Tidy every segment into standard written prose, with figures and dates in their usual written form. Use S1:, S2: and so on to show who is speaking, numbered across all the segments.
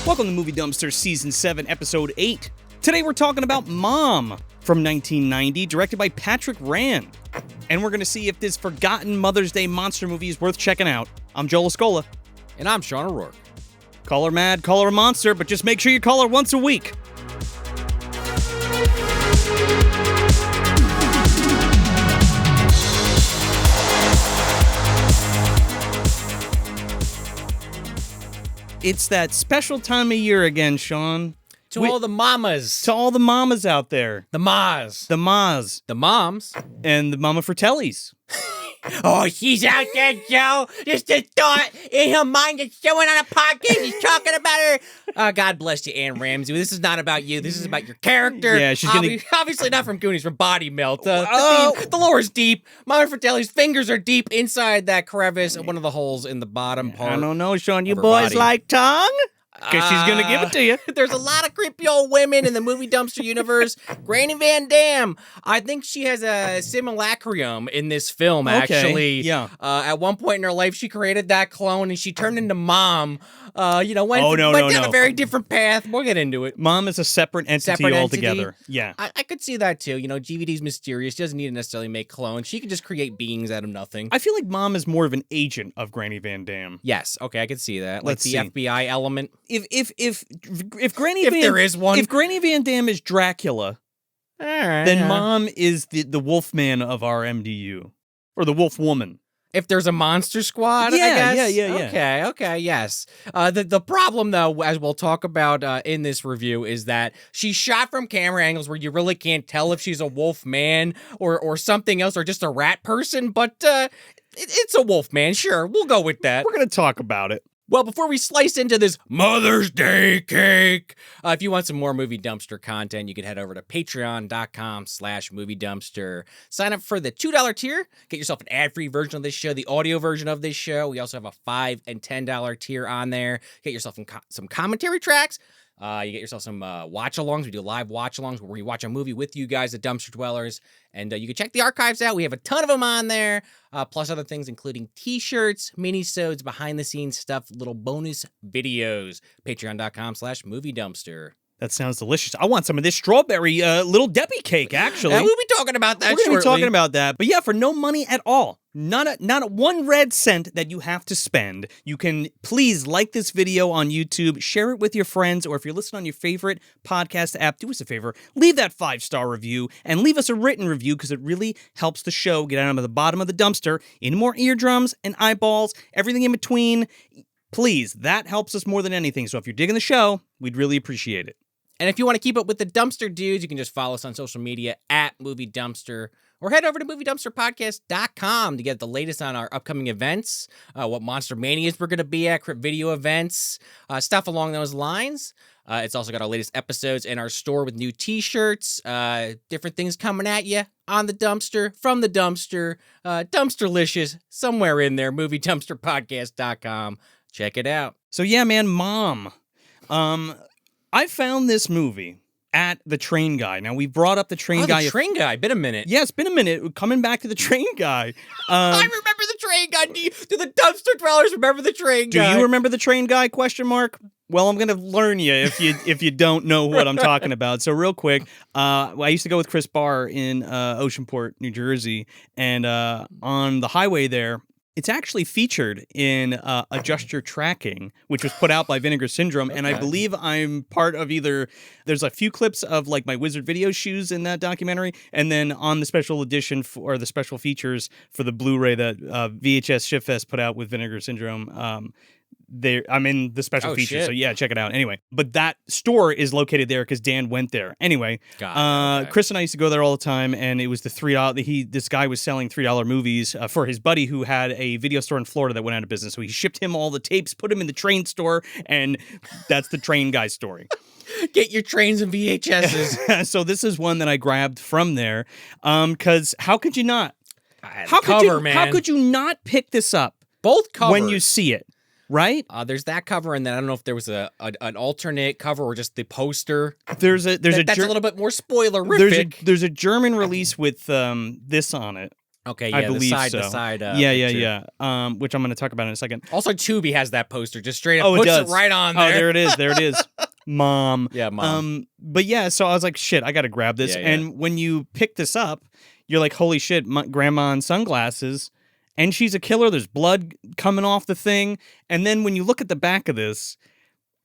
S1: Welcome to Movie Dumpster Season 7, Episode 8. Today we're talking about Mom from 1990, directed by Patrick Rand. And we're going to see if this forgotten Mother's Day monster movie is worth checking out. I'm Joel Escola.
S2: And I'm Sean O'Rourke.
S1: Call her mad, call her a monster, but just make sure you call her once a week. It's that special time of year again, Sean.
S2: To all the mamas.
S1: To all the mamas out there.
S2: The mas.
S1: The mas.
S2: The moms.
S1: And the mama fratellis.
S2: Oh, she's out there, Joe. Just a thought in her mind that's showing on a podcast. He's talking about her. God bless you, Anne Ramsey. This is not about you. This is about your character.
S1: Yeah, she's gonna...
S2: Obviously not from Goonies, from Body Melt. The lore is deep. Mama Fratelli's fingers are deep inside that crevice and one of the holes in the bottom part.
S1: I don't know, Sean. You boys like tongue? Because she's going to give it to you.
S2: There's a lot of creepy old women in the movie dumpster universe. Granny Van Dam. I think she has a simulacrum in this film, actually.
S1: Yeah.
S2: At one point in her life, she created that clone, and she turned into Mom. Went down a very different path. We'll get into it.
S1: Mom is a separate entity altogether. Yeah.
S2: I could see that, too. GVD's mysterious. She doesn't need to necessarily make clones. She can just create beings out of nothing.
S1: I feel like Mom is more of an agent of Granny Van Dam.
S2: Yes. Okay, I could see that. Like the FBI element.
S1: If Granny Van
S2: there is one.
S1: If Granny Van Dam is Dracula, then Mom is the Wolfman of our MDU. Or the Wolf Woman.
S2: If there's a monster squad, I guess?
S1: Yeah.
S2: Okay, yes. The problem, though, as we'll talk about in this review, is that she's shot from camera angles where you really can't tell if she's a wolf man or something else or just a rat person, but it's a wolf man, sure. We'll go with that.
S1: We're going to talk about it.
S2: Well, before we slice into this Mother's Day cake, if you want some more Movie Dumpster content, you can head over to patreon.com/moviedumpster. Sign up for the $2 tier. Get yourself an ad-free version of this show, the audio version of this show. We also have a $5 and $10 tier on there. Get yourself some commentary tracks. You get yourself some watch-alongs. We do live watch-alongs where we watch a movie with you guys, the Dumpster Dwellers. And you can check the archives out. We have a ton of them on there, plus other things, including T-shirts, mini-sodes, behind-the-scenes stuff, little bonus videos. Patreon.com/moviedumpster.
S1: That sounds delicious. I want some of this strawberry Little Debbie cake, actually.
S2: We'll be talking about that
S1: shortly. We're going to be talking about that. But yeah, for no money at all. Not a one red cent that you have to spend. You can please like this video on YouTube, share it with your friends, or if you're listening on your favorite podcast app, do us a favor, leave that 5-star review and leave us a written review because it really helps the show get out of the bottom of the dumpster into more eardrums and eyeballs, everything in between. Please, that helps us more than anything. So if you're digging the show, we'd really appreciate it.
S2: And if you want to keep up with the Dumpster Dudes, you can just follow us on social media at Movie Dumpster, or head over to MovieDumpsterPodcast.com to get the latest on our upcoming events, what Monster Manias we're going to be at, Crypt Video events, stuff along those lines. It's also got our latest episodes in our store with new T-shirts, different things coming at you on the dumpster, from the dumpster, Dumpsterlicious, somewhere in there, MovieDumpsterPodcast.com. Check it out.
S1: So yeah, man, Mom. I found this movie at the Train Guy. Now, we brought up the Train Guy.
S2: The Train Guy. Been a minute.
S1: Yeah, it's been a minute. Coming back to the Train Guy.
S2: I remember the Train Guy. Do the Dumpster Dwellers remember the Train Guy?
S1: Do you remember the Train Guy? ? Well, I'm going to learn you if you don't know what I'm talking about. So real quick, I used to go with Chris Barr in Oceanport, New Jersey, and on the highway there, it's actually featured in Adjust Your Tracking, which was put out by Vinegar Syndrome, and I believe I'm part of there's a few clips of like my Wizard Video shoes in that documentary, and then on the special edition or the special features for the Blu-ray that VHS Shitfest put out with Vinegar Syndrome, I'm in the special features, so yeah, check it out. Anyway, but that store is located there because Dan went there. Anyway, Chris and I used to go there all the time, and it was the $3. This guy was selling $3 movies for his buddy who had a video store in Florida that went out of business. So he shipped him all the tapes, put him in the Train store, and that's the Train Guy story.
S2: Get your trains and VHSs.
S1: So this is one that I grabbed from there, because how could you not?
S2: How
S1: could you not pick this up?
S2: Both covers
S1: when you see it. Right?
S2: There's that cover, and then I don't know if there was an alternate cover or just the poster.
S1: That's a
S2: little bit more spoilerific.
S1: There's a German release with this on it.
S2: Okay, yeah,
S1: I believe
S2: the side
S1: so.
S2: to side.
S1: Yeah. Which I'm going to talk about in a second.
S2: Also, Tubi has that poster. Just straight up
S1: Oh, it
S2: puts
S1: does.
S2: it right on there.
S1: Oh, there it is. There it is. Mom.
S2: Yeah, Mom.
S1: But yeah, so I was like, shit, I got to grab this.
S2: Yeah, yeah.
S1: And when you pick this up, you're like, holy shit, grandma in sunglasses. And she's a killer. There's blood coming off the thing. And then when you look at the back of this,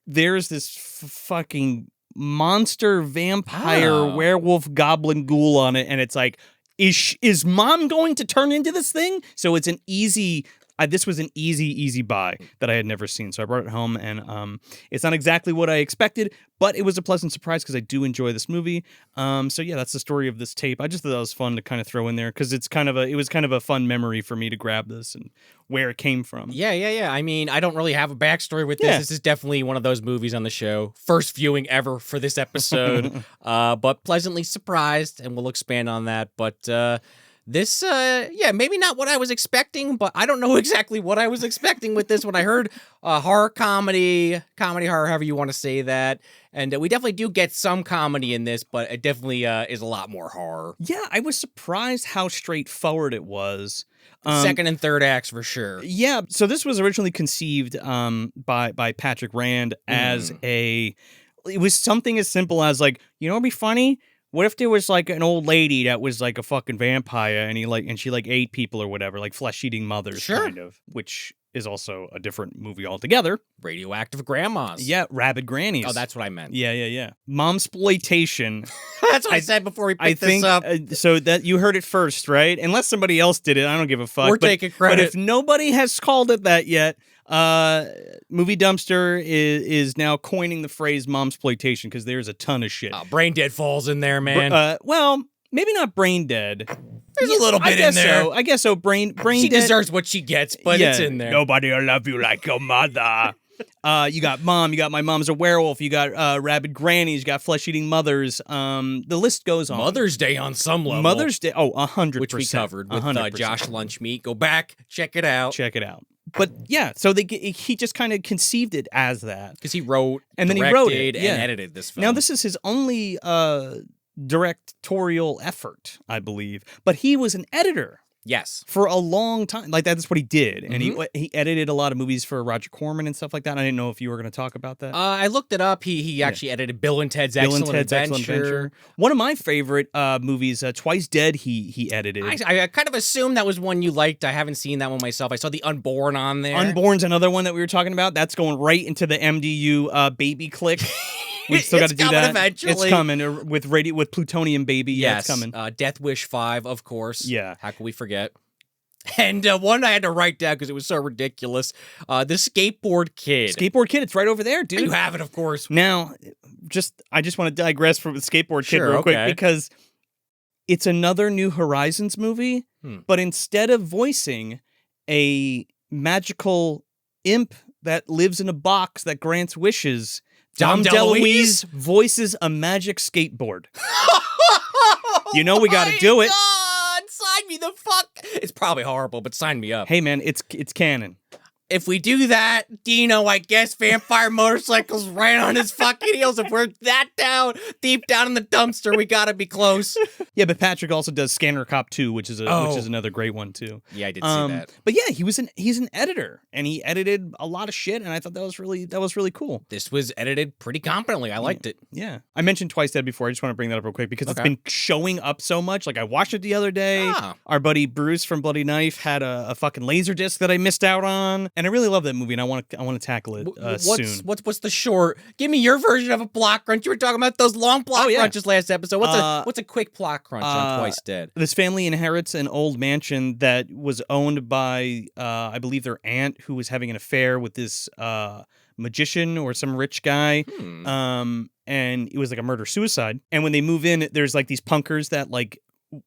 S1: there's this fucking monster vampire werewolf goblin ghoul on it. And it's like, is Mom going to turn into this thing? So it's an easy... this was an easy buy that I had never seen. So I brought it home, and it's not exactly what I expected, but it was a pleasant surprise because I do enjoy this movie. So yeah, that's the story of this tape. I just thought that was fun to kind of throw in there because it was kind of a fun memory for me to grab this and where it came from.
S2: Yeah. I mean, I don't really have a backstory with this.
S1: Yeah.
S2: This is definitely one of those movies on the show. First viewing ever for this episode, but pleasantly surprised, and we'll expand on that. But this, maybe not what I was expecting, but I don't know exactly what I was expecting with this when I heard horror comedy horror, however you want to say that. And we definitely do get some comedy in this, but it definitely is a lot more horror.
S1: Yeah, I was surprised how straightforward it was.
S2: Second and third acts for sure.
S1: Yeah, so this was originally conceived by Patrick Rand as it was something as simple as like, you know what'd be funny? What if there was like an old lady that was like a fucking vampire and she ate people or whatever, like flesh-eating mothers kind of, which is also a different movie altogether.
S2: Radioactive grandmas.
S1: Yeah, rabid grannies.
S2: Oh, that's what I meant.
S1: Yeah. Momsploitation.
S2: That's what I said before we picked this up.
S1: So that you heard it first, right? Unless somebody else did it, I don't give a fuck.
S2: We're taking credit.
S1: But if nobody has called it that yet, Movie Dumpster is now coining the phrase momsploitation because there's a ton of shit.
S2: Brain Dead falls in there, man.
S1: Well, maybe not brain dead.
S2: There's a little bit in there.
S1: I guess so. Brain
S2: she
S1: dead.
S2: deserves what she gets, but it's in there.
S1: Nobody will love you like your mother. You got Mom. You got My Mom's a Werewolf. You got rabid grannies. You got flesh-eating mothers. The list goes on.
S2: Mother's Day on some level.
S1: Mother's Day. Oh, 100%.
S2: Which we covered with
S1: 100%.
S2: Josh Lunchmeat. Go back, check it out.
S1: But yeah, so he just kind of conceived it as that
S2: because he wrote,
S1: and then
S2: directed,
S1: he wrote it,
S2: and edited this film.
S1: Now this is his only directorial effort, I believe, but he was an editor.
S2: Yes.
S1: For a long time. Like, that's what he did. And he edited a lot of movies for Roger Corman and stuff like that. I didn't know if you were going to talk about that.
S2: I looked it up. He actually edited Bill and Ted's Excellent Adventure.
S1: One of my favorite movies, Twice Dead, he edited.
S2: I kind of assumed that was one you liked. I haven't seen that one myself. I saw The Unborn on there.
S1: Unborn's another one that we were talking about. That's going right into the MDU baby click. We still got to do that.
S2: Eventually.
S1: It's coming with Plutonium Baby. Yeah, it's coming.
S2: Death Wish 5, of course.
S1: Yeah.
S2: How can we forget? And one I had to write down because it was so ridiculous. The Skateboard Kid.
S1: Skateboard Kid, it's right over there, dude.
S2: You have it, of course.
S1: Now, I just want to digress from the Skateboard Kid real quick because it's another New Horizons movie, but instead of voicing a magical imp that lives in a box that grants wishes, Dom DeLuise voices a magic skateboard. You know we got to do it.
S2: God, sign me the fuck. It's probably horrible, but sign me up.
S1: Hey man, it's canon.
S2: If we do that, Dino, I guess vampire motorcycles right on his fucking heels. If we're that deep down in the dumpster, we gotta be close.
S1: Yeah, but Patrick also does Scanner Cop 2, which is another great one too.
S2: Yeah, I did see that.
S1: But yeah, he's an editor, and he edited a lot of shit, and I thought that was really cool.
S2: This was edited pretty competently. I liked it.
S1: Yeah, I mentioned Twice Dead before. I just want to bring that up real quick because it's been showing up so much. Like I watched it the other day. Our buddy Bruce from Bloody Knife had a fucking laser disc that I missed out on. And I really love that movie, and I want to tackle it soon.
S2: What's the short? Give me your version of a plot crunch. You were talking about those long plot crunches last episode. What's a quick plot crunch on Twice Dead?
S1: This family inherits an old mansion that was owned by, I believe, their aunt, who was having an affair with this magician or some rich guy. And it was like a murder-suicide. And when they move in, there's like these punkers that like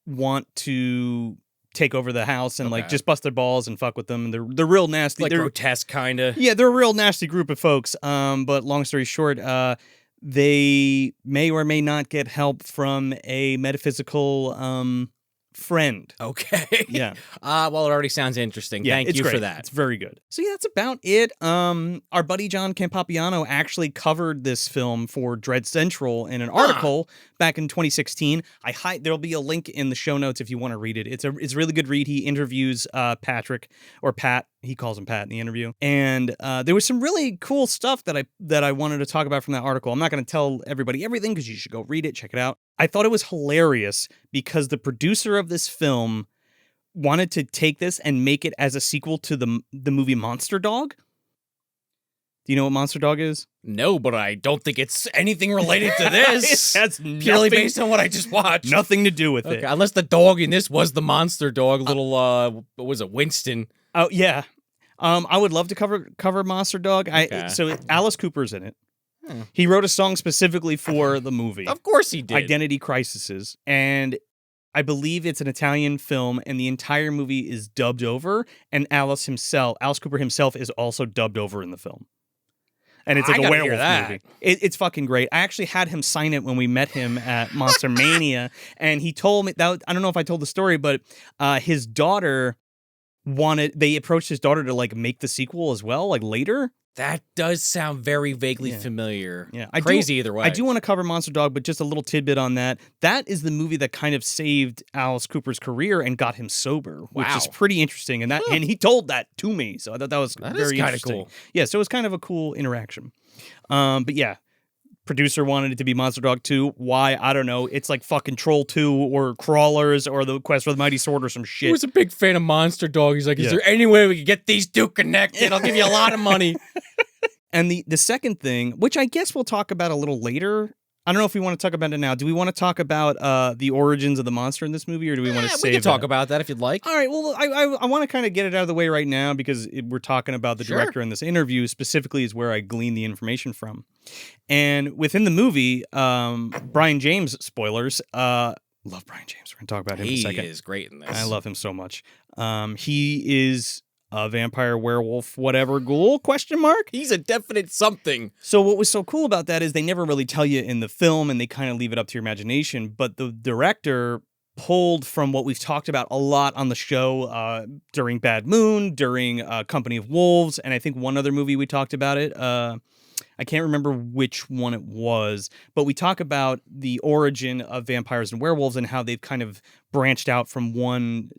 S1: want to take over the house and like just bust their balls and fuck with them. They're real nasty.
S2: Like
S1: they're
S2: grotesque kind of.
S1: Yeah, they're a real nasty group of folks. But long story short, they may or may not get help from a metaphysical friend.
S2: Okay.
S1: Yeah.
S2: Well, it already sounds interesting.
S1: Yeah,
S2: Thank
S1: it's
S2: you
S1: great.
S2: for that.
S1: It's very good. So yeah, that's about it. Our buddy John Campapiano actually covered this film for Dread Central in an article back in 2016. There'll be a link in the show notes if you want to read it. It's a really good read. He interviews Patrick, or Pat. He calls him Pat in the interview. And there was some really cool stuff that I wanted to talk about from that article. I'm not going to tell everybody everything because you should go read it, check it out. I thought it was hilarious because the producer of this film wanted to take this and make it as a sequel to the movie Monster Dog. Do you know what Monster Dog is?
S2: No, but I don't think it's anything related to this.
S1: That's
S2: purely based on what I just watched.
S1: Nothing to do with it.
S2: Unless the dog in this was the monster dog, little what was it, Winston?
S1: Oh yeah. I would love to cover Monster Dog.
S2: Okay.
S1: So Alice Cooper's in it. He wrote a song specifically for the movie.
S2: Of course he did.
S1: Identity Crises. And I believe it's an Italian film, and the entire movie is dubbed over, and Alice Cooper himself is also dubbed over in the film. And it's like a werewolf movie. It's fucking great. I actually had him sign it when we met him at Monster Mania, and he told me that I don't know if I told the story, but his daughter they approached his daughter to like make the sequel as well, like later.
S2: That does sound very vaguely familiar.
S1: Yeah,
S2: Crazy either way.
S1: I do want to cover Monster Dog, but just a little tidbit on that. That is the movie that kind of saved Alice Cooper's career and got him sober, which is pretty interesting. And and he told that to me, so I thought that was very interesting.
S2: Cool.
S1: Yeah, so it was kind of a cool interaction. But yeah, producer wanted it to be Monster Dog 2. Why? I don't know. It's like fucking Troll 2 or Crawlers or The Quest for the Mighty Sword or some shit.
S2: He was a big fan of Monster Dog. He's like, is there any way we can get these two connected? I'll give you a lot of money.
S1: And the second thing, which I guess we'll talk about a little later. I don't know if we want to talk about it now. Do we want to talk about the origins of the monster in this movie, or do we want to save it?
S2: We can talk about that if you'd like.
S1: All right. Well, I want to kind of get it out of the way right now because we're talking about the director in this interview. Specifically, is where I glean the information from. And within the movie, Brian James, spoilers. Love Brian James. We're gonna talk about him in a second.
S2: He is great in this.
S1: I love him so much. He is a vampire, werewolf, whatever ghoul, ?
S2: He's a definite something.
S1: So what was so cool about that is they never really tell you in the film, and they kind of leave it up to your imagination. But the director pulled from what we've talked about a lot on the show during Bad Moon, during Company of Wolves, and I think one other movie we talked about it. I can't remember which one it was, but we talk about the origin of vampires and werewolves and how they've kind of branched out from one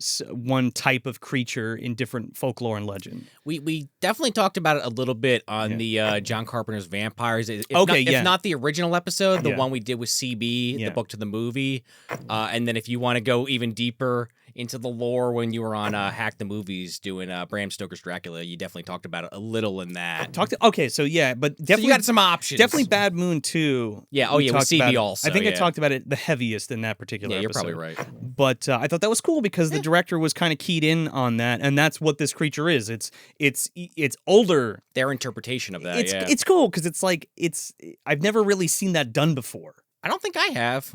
S1: type of creature in different folklore and legend.
S2: We definitely talked about it a little bit on the John Carpenter's Vampires. If not the original episode, the one we did with CB, the book to the movie. And then if you want to go even deeper into the lore when you were on Hack the Movies doing Bram Stoker's Dracula, you definitely talked about it a little in that.
S1: But definitely
S2: so you got some options.
S1: Definitely Bad Moon too.
S2: Yeah, with CB also.
S1: I think I talked about it the heaviest in that particular episode.
S2: Yeah, you're probably right.
S1: But I thought that was cool because the director was kind of keyed in on that, and that's what this creature is. It's older.
S2: Their interpretation of that.
S1: It's cool because I've never really seen that done before.
S2: I don't think I have.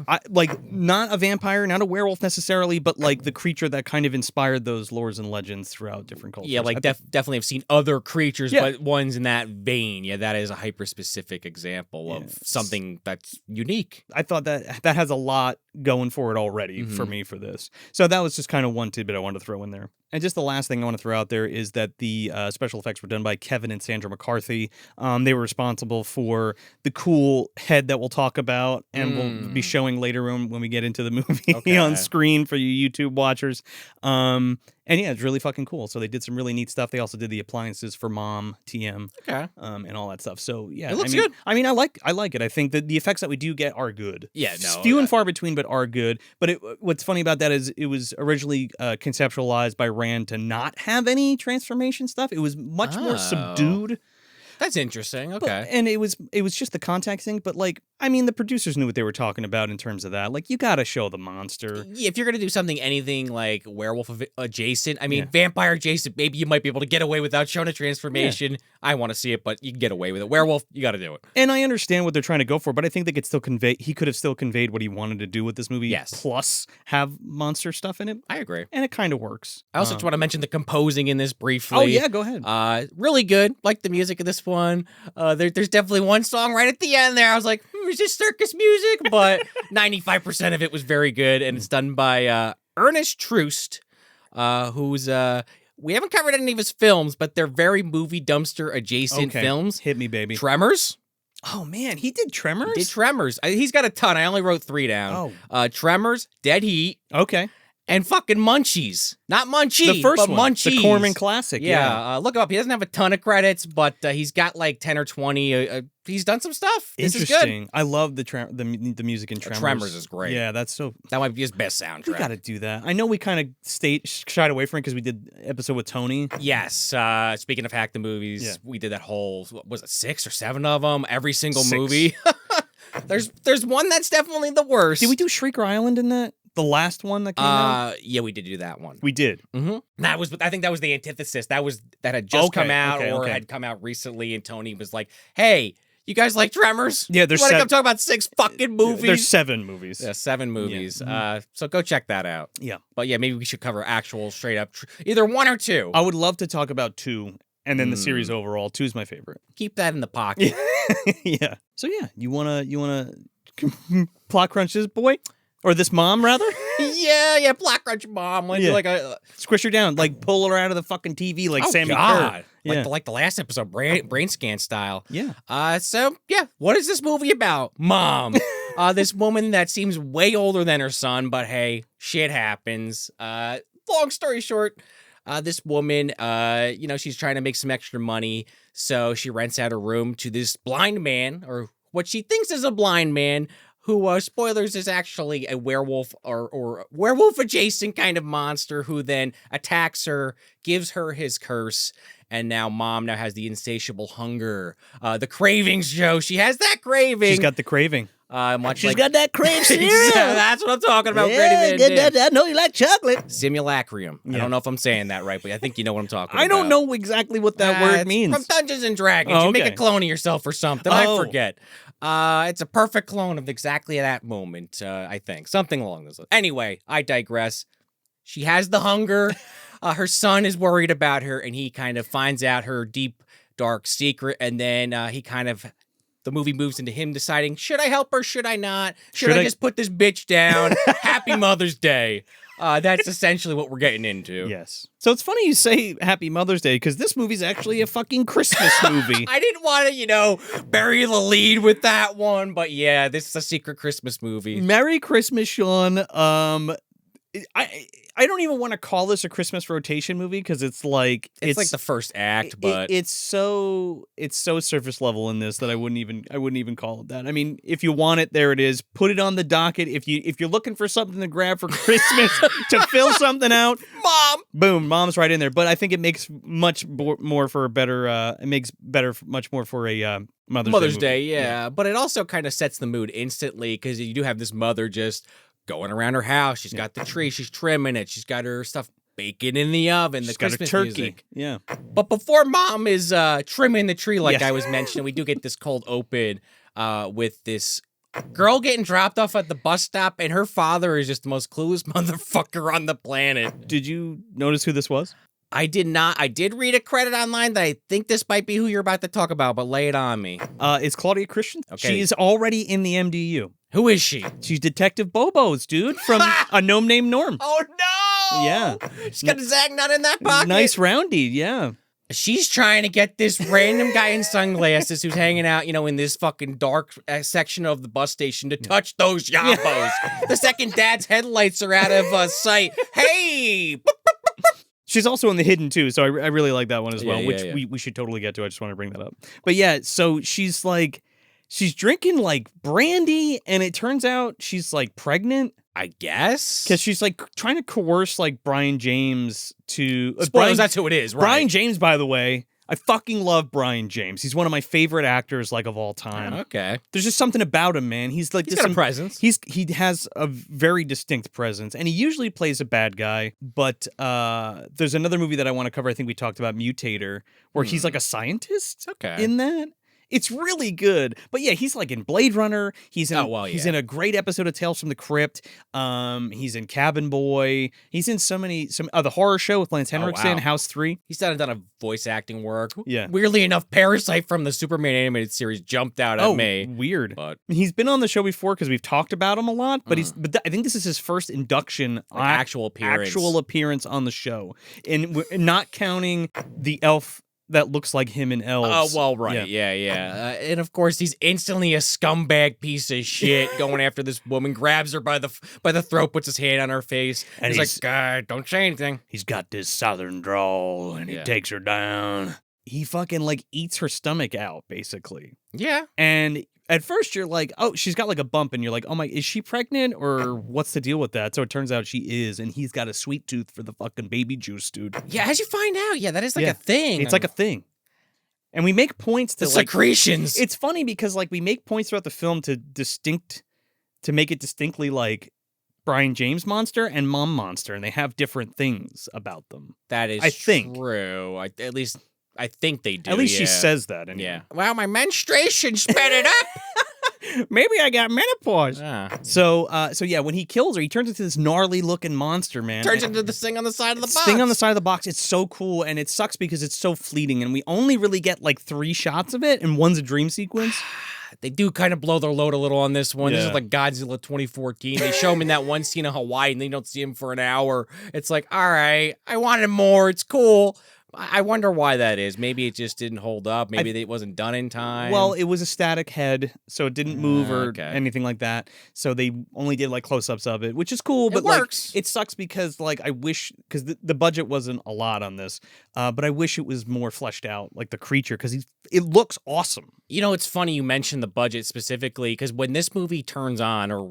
S1: Not a vampire, not a werewolf necessarily, but like the creature that kind of inspired those lores and legends throughout different cultures.
S2: Yeah, definitely have seen other creatures, but ones in that vein. Yeah, that is a hyper-specific example of something that's unique.
S1: I thought that has a lot going for it already for me for this. So that was just kind of one tidbit I wanted to throw in there. And just the last thing I want to throw out there is that the special effects were done by Kevin and Sandra McCarthy. They were responsible for the cool head that we'll talk about and we'll be showing later when we get into the movie on screen for you YouTube watchers. And yeah, it's really fucking cool. So they did some really neat stuff. They also did the appliances for Mom, TM, and all that stuff. So yeah,
S2: it looks good.
S1: I mean, I like it. I think that the effects that we do get are good.
S2: Yeah, no,
S1: few and far between, but are good. But what's funny about that is it was originally conceptualized by Rand to not have any transformation stuff. It was much more subdued.
S2: That's interesting. Okay.
S1: And it was just the context thing, but like, I mean, the producers knew what they were talking about in terms of that. Like, you got to show the monster.
S2: Yeah, if you're going to do something, anything like werewolf adjacent, I mean, vampire adjacent, maybe you might be able to get away without showing a transformation. Yeah. I want to see it, but you can get away with it. Werewolf, you got to do it.
S1: And I understand what they're trying to go for, but I think they could still he could have still conveyed what he wanted to do with this movie.
S2: Yes.
S1: Plus have monster stuff in it.
S2: I agree.
S1: And it kind of works.
S2: I also just want to mention the composing in this briefly.
S1: Oh, yeah, go ahead.
S2: Really good. Like the music of this one. There's definitely one song right at the end there. I was like, is this circus music? But 95% of it was very good, and it's done by Ernest Troost, who's we haven't covered any of his films, but they're very movie dumpster adjacent films.
S1: Hit me, baby.
S2: Tremors.
S1: Oh man, he did Tremors.
S2: He did Tremors. He's got a ton. I only wrote 3 down. Tremors, Dead Heat.
S1: Okay.
S2: And fucking Munchies. Not Munchie,
S1: the first
S2: but
S1: one,
S2: Munchies.
S1: the Corman classic.
S2: Yeah, look him up. He doesn't have a ton of credits, but he's got like 10 or 20. He's done some stuff. This is good.
S1: I love the music in Tremors.
S2: Tremors is great.
S1: Yeah, that's so.
S2: That might be his best soundtrack.
S1: We got to do that. I know we kind of shied away from it because we did episode with Tony.
S2: Yes. Speaking of Hack the Movies, we did that whole, what was it, 6 or 7 of them? Every single 6. Movie. There's one that's definitely the worst.
S1: Did we do Shrieker Island in that? The last one that came out?
S2: Yeah, we did do that one.
S1: We did.
S2: Mm-hmm. I think that was the antithesis. That had just come out had come out recently, and Tony was like, "Hey, you guys like Tremors?
S1: Yeah, there's.
S2: Want to come talk about 6 fucking movies?
S1: There's 7 movies.
S2: Yeah, 7 movies.
S1: Yeah.
S2: So go check that out.
S1: Yeah,
S2: but yeah, maybe we should cover actual straight up either 1 or 2.
S1: I would love to talk about 2. And then the series overall. 2 is my favorite.
S2: Keep that in the pocket.
S1: Yeah. So yeah, you wanna plot crunch this boy? Or this mom, rather?
S2: yeah, plot crunch mom. Like
S1: squish her down, like pull her out of the fucking TV, like Sammy Kerr.
S2: Yeah. Like the last episode, brain scan style.
S1: Yeah.
S2: So yeah, what is this movie about? Mom, this woman that seems way older than her son, but hey, shit happens. Long story short, this woman, she's trying to make some extra money, so she rents out a room to this blind man, or what she thinks is a blind man, who, spoilers, is actually a werewolf or werewolf-adjacent kind of monster who then attacks her, gives her his curse, and now Mom has the insatiable hunger. The cravings, Joe. She has that craving.
S1: She's got the craving.
S2: She's
S1: got that crave cereal.
S2: That's what I'm talking about.
S1: I know you like chocolate.
S2: Simulacrum. Yeah. I don't know if I'm saying that right, but I think you know what I'm talking about.
S1: I don't know exactly what that word means.
S2: From Dungeons and Dragons. You make a clone of yourself or something. I forget. It's a perfect clone of exactly that moment, I think. Something along those lines. Anyway, I digress. She has the hunger. Her son is worried about her, and he kind of finds out her deep, dark secret, and then the movie moves into him deciding, should I help her? Should I not? Should I just put this bitch down? Happy Mother's Day. That's essentially what we're getting into.
S1: Yes. So it's funny you say Happy Mother's Day, because this movie's actually a fucking Christmas movie.
S2: I didn't want to, bury the lead with that one, but yeah, this is a secret Christmas movie.
S1: Merry Christmas, Sean. I don't even want to call this a Christmas rotation movie because it's like
S2: the first act, but
S1: it's so surface level in this that I wouldn't even call it that. I mean, if you want it, there it is. Put it on the docket. If you're looking for something to grab for Christmas to fill something out, boom, Mom's right in there. But I think it makes much more for a better. It makes much more for a Mother's
S2: Day. Yeah, but it also kind of sets the mood instantly because you do have this mother just going around her house. She's got the tree. She's trimming it. She's got her stuff baking in the oven.
S1: She's
S2: the Christmas
S1: got a turkey.
S2: Music.
S1: Yeah.
S2: But before Mom is trimming the tree, like I was mentioning, we do get this cold open with this girl getting dropped off at the bus stop, and her father is just the most clueless motherfucker on the planet.
S1: Did you notice who this was?
S2: I did not. I did read a credit online that I think this might be who you're about to talk about, but lay it on me.
S1: It's Claudia Christian.
S2: Okay.
S1: She is already in the MDU.
S2: Who is she?
S1: She's Detective Bobos, dude, from A Gnome Named Norm.
S2: Oh, no!
S1: Yeah.
S2: She's got a Zag nut in that pocket.
S1: Nice roundy, yeah.
S2: She's trying to get this random guy in sunglasses who's hanging out, in this fucking dark section of the bus station to touch those yabos. The second Dad's headlights are out of sight. Hey!
S1: She's also in The Hidden, too, so I really like that one as well, which
S2: yeah.
S1: we should totally get to. I just want to bring that up. But yeah, so she's drinking like brandy, and it turns out she's like pregnant.
S2: I guess.
S1: Because she's like trying to coerce like Brian James to...
S2: Spoilers, that's who it is, right?
S1: Brian James, by the way, I fucking love Brian James. He's one of my favorite actors like of all time.
S2: Okay.
S1: There's just something about him, man. He's like...
S2: He's got a presence.
S1: He has a very distinct presence, and he usually plays a bad guy, but there's another movie that I want to cover, I think we talked about, Mutator, where he's like a scientist in that. It's really good. But yeah, he's like in Blade Runner. He's in he's in a great episode of Tales from the Crypt. He's in Cabin Boy. He's in the horror show with Lance Henriksen, House 3.
S2: He's done a ton of voice acting work.
S1: Yeah.
S2: Weirdly enough, Parasite from the Superman animated series jumped out at me.
S1: Weird.
S2: But
S1: he's been on the show before because we've talked about him a lot, but I think this is his first induction,
S2: actual
S1: appearance on the show. And we're not counting the elf that looks like him in Elves.
S2: Oh, well, right. Yeah. And of course, he's instantly a scumbag piece of shit going after this woman, grabs her by the throat, puts his hand on her face. And he's like, God, don't say anything.
S1: He's got this southern drawl, and he takes her down. He fucking, like, eats her stomach out, basically.
S2: Yeah.
S1: And at first, you're like, oh, she's got, like, a bump, and you're like, oh, my, is she pregnant, or what's the deal with that? So it turns out she is, and he's got a sweet tooth for the fucking baby juice, dude.
S2: Yeah, as you find out, that is, like, a thing.
S1: It's like a thing. And we make points to,
S2: the secretions.
S1: It's funny because, like, we make points throughout the film to make it distinctly, like, Brian James Monster and Mom Monster, and they have different things about them.
S2: That is true. At least I think they do.
S1: At least she says that. Anyway.
S2: Yeah. Well, my menstruation sped it up.
S1: Maybe I got menopause.
S2: Ah.
S1: So yeah, when he kills her, he turns into this gnarly looking monster, man.
S2: Turns into this thing on the side of the box.
S1: Thing on the side of the box. It's so cool, and it sucks because it's so fleeting, and we only really get like 3 shots of it, and one's a dream sequence.
S2: They do kind of blow their load a little on this one. This is like Godzilla 2014. They show him in that one scene in Hawaii, and they don't see him for an hour. It's like, all right, I wanted more. It's cool. I wonder why that is. Maybe it just didn't hold up. Maybe it wasn't done in time.
S1: Well, it was a static head, so it didn't move or anything like that. So they only did like close-ups of it, which is cool. But
S2: works.
S1: Like, it sucks because like I wish because the budget wasn't a lot on this, but I wish it was more fleshed out, like the creature, because it looks awesome.
S2: You know, it's funny you mentioned the budget specifically because when this movie turns on, or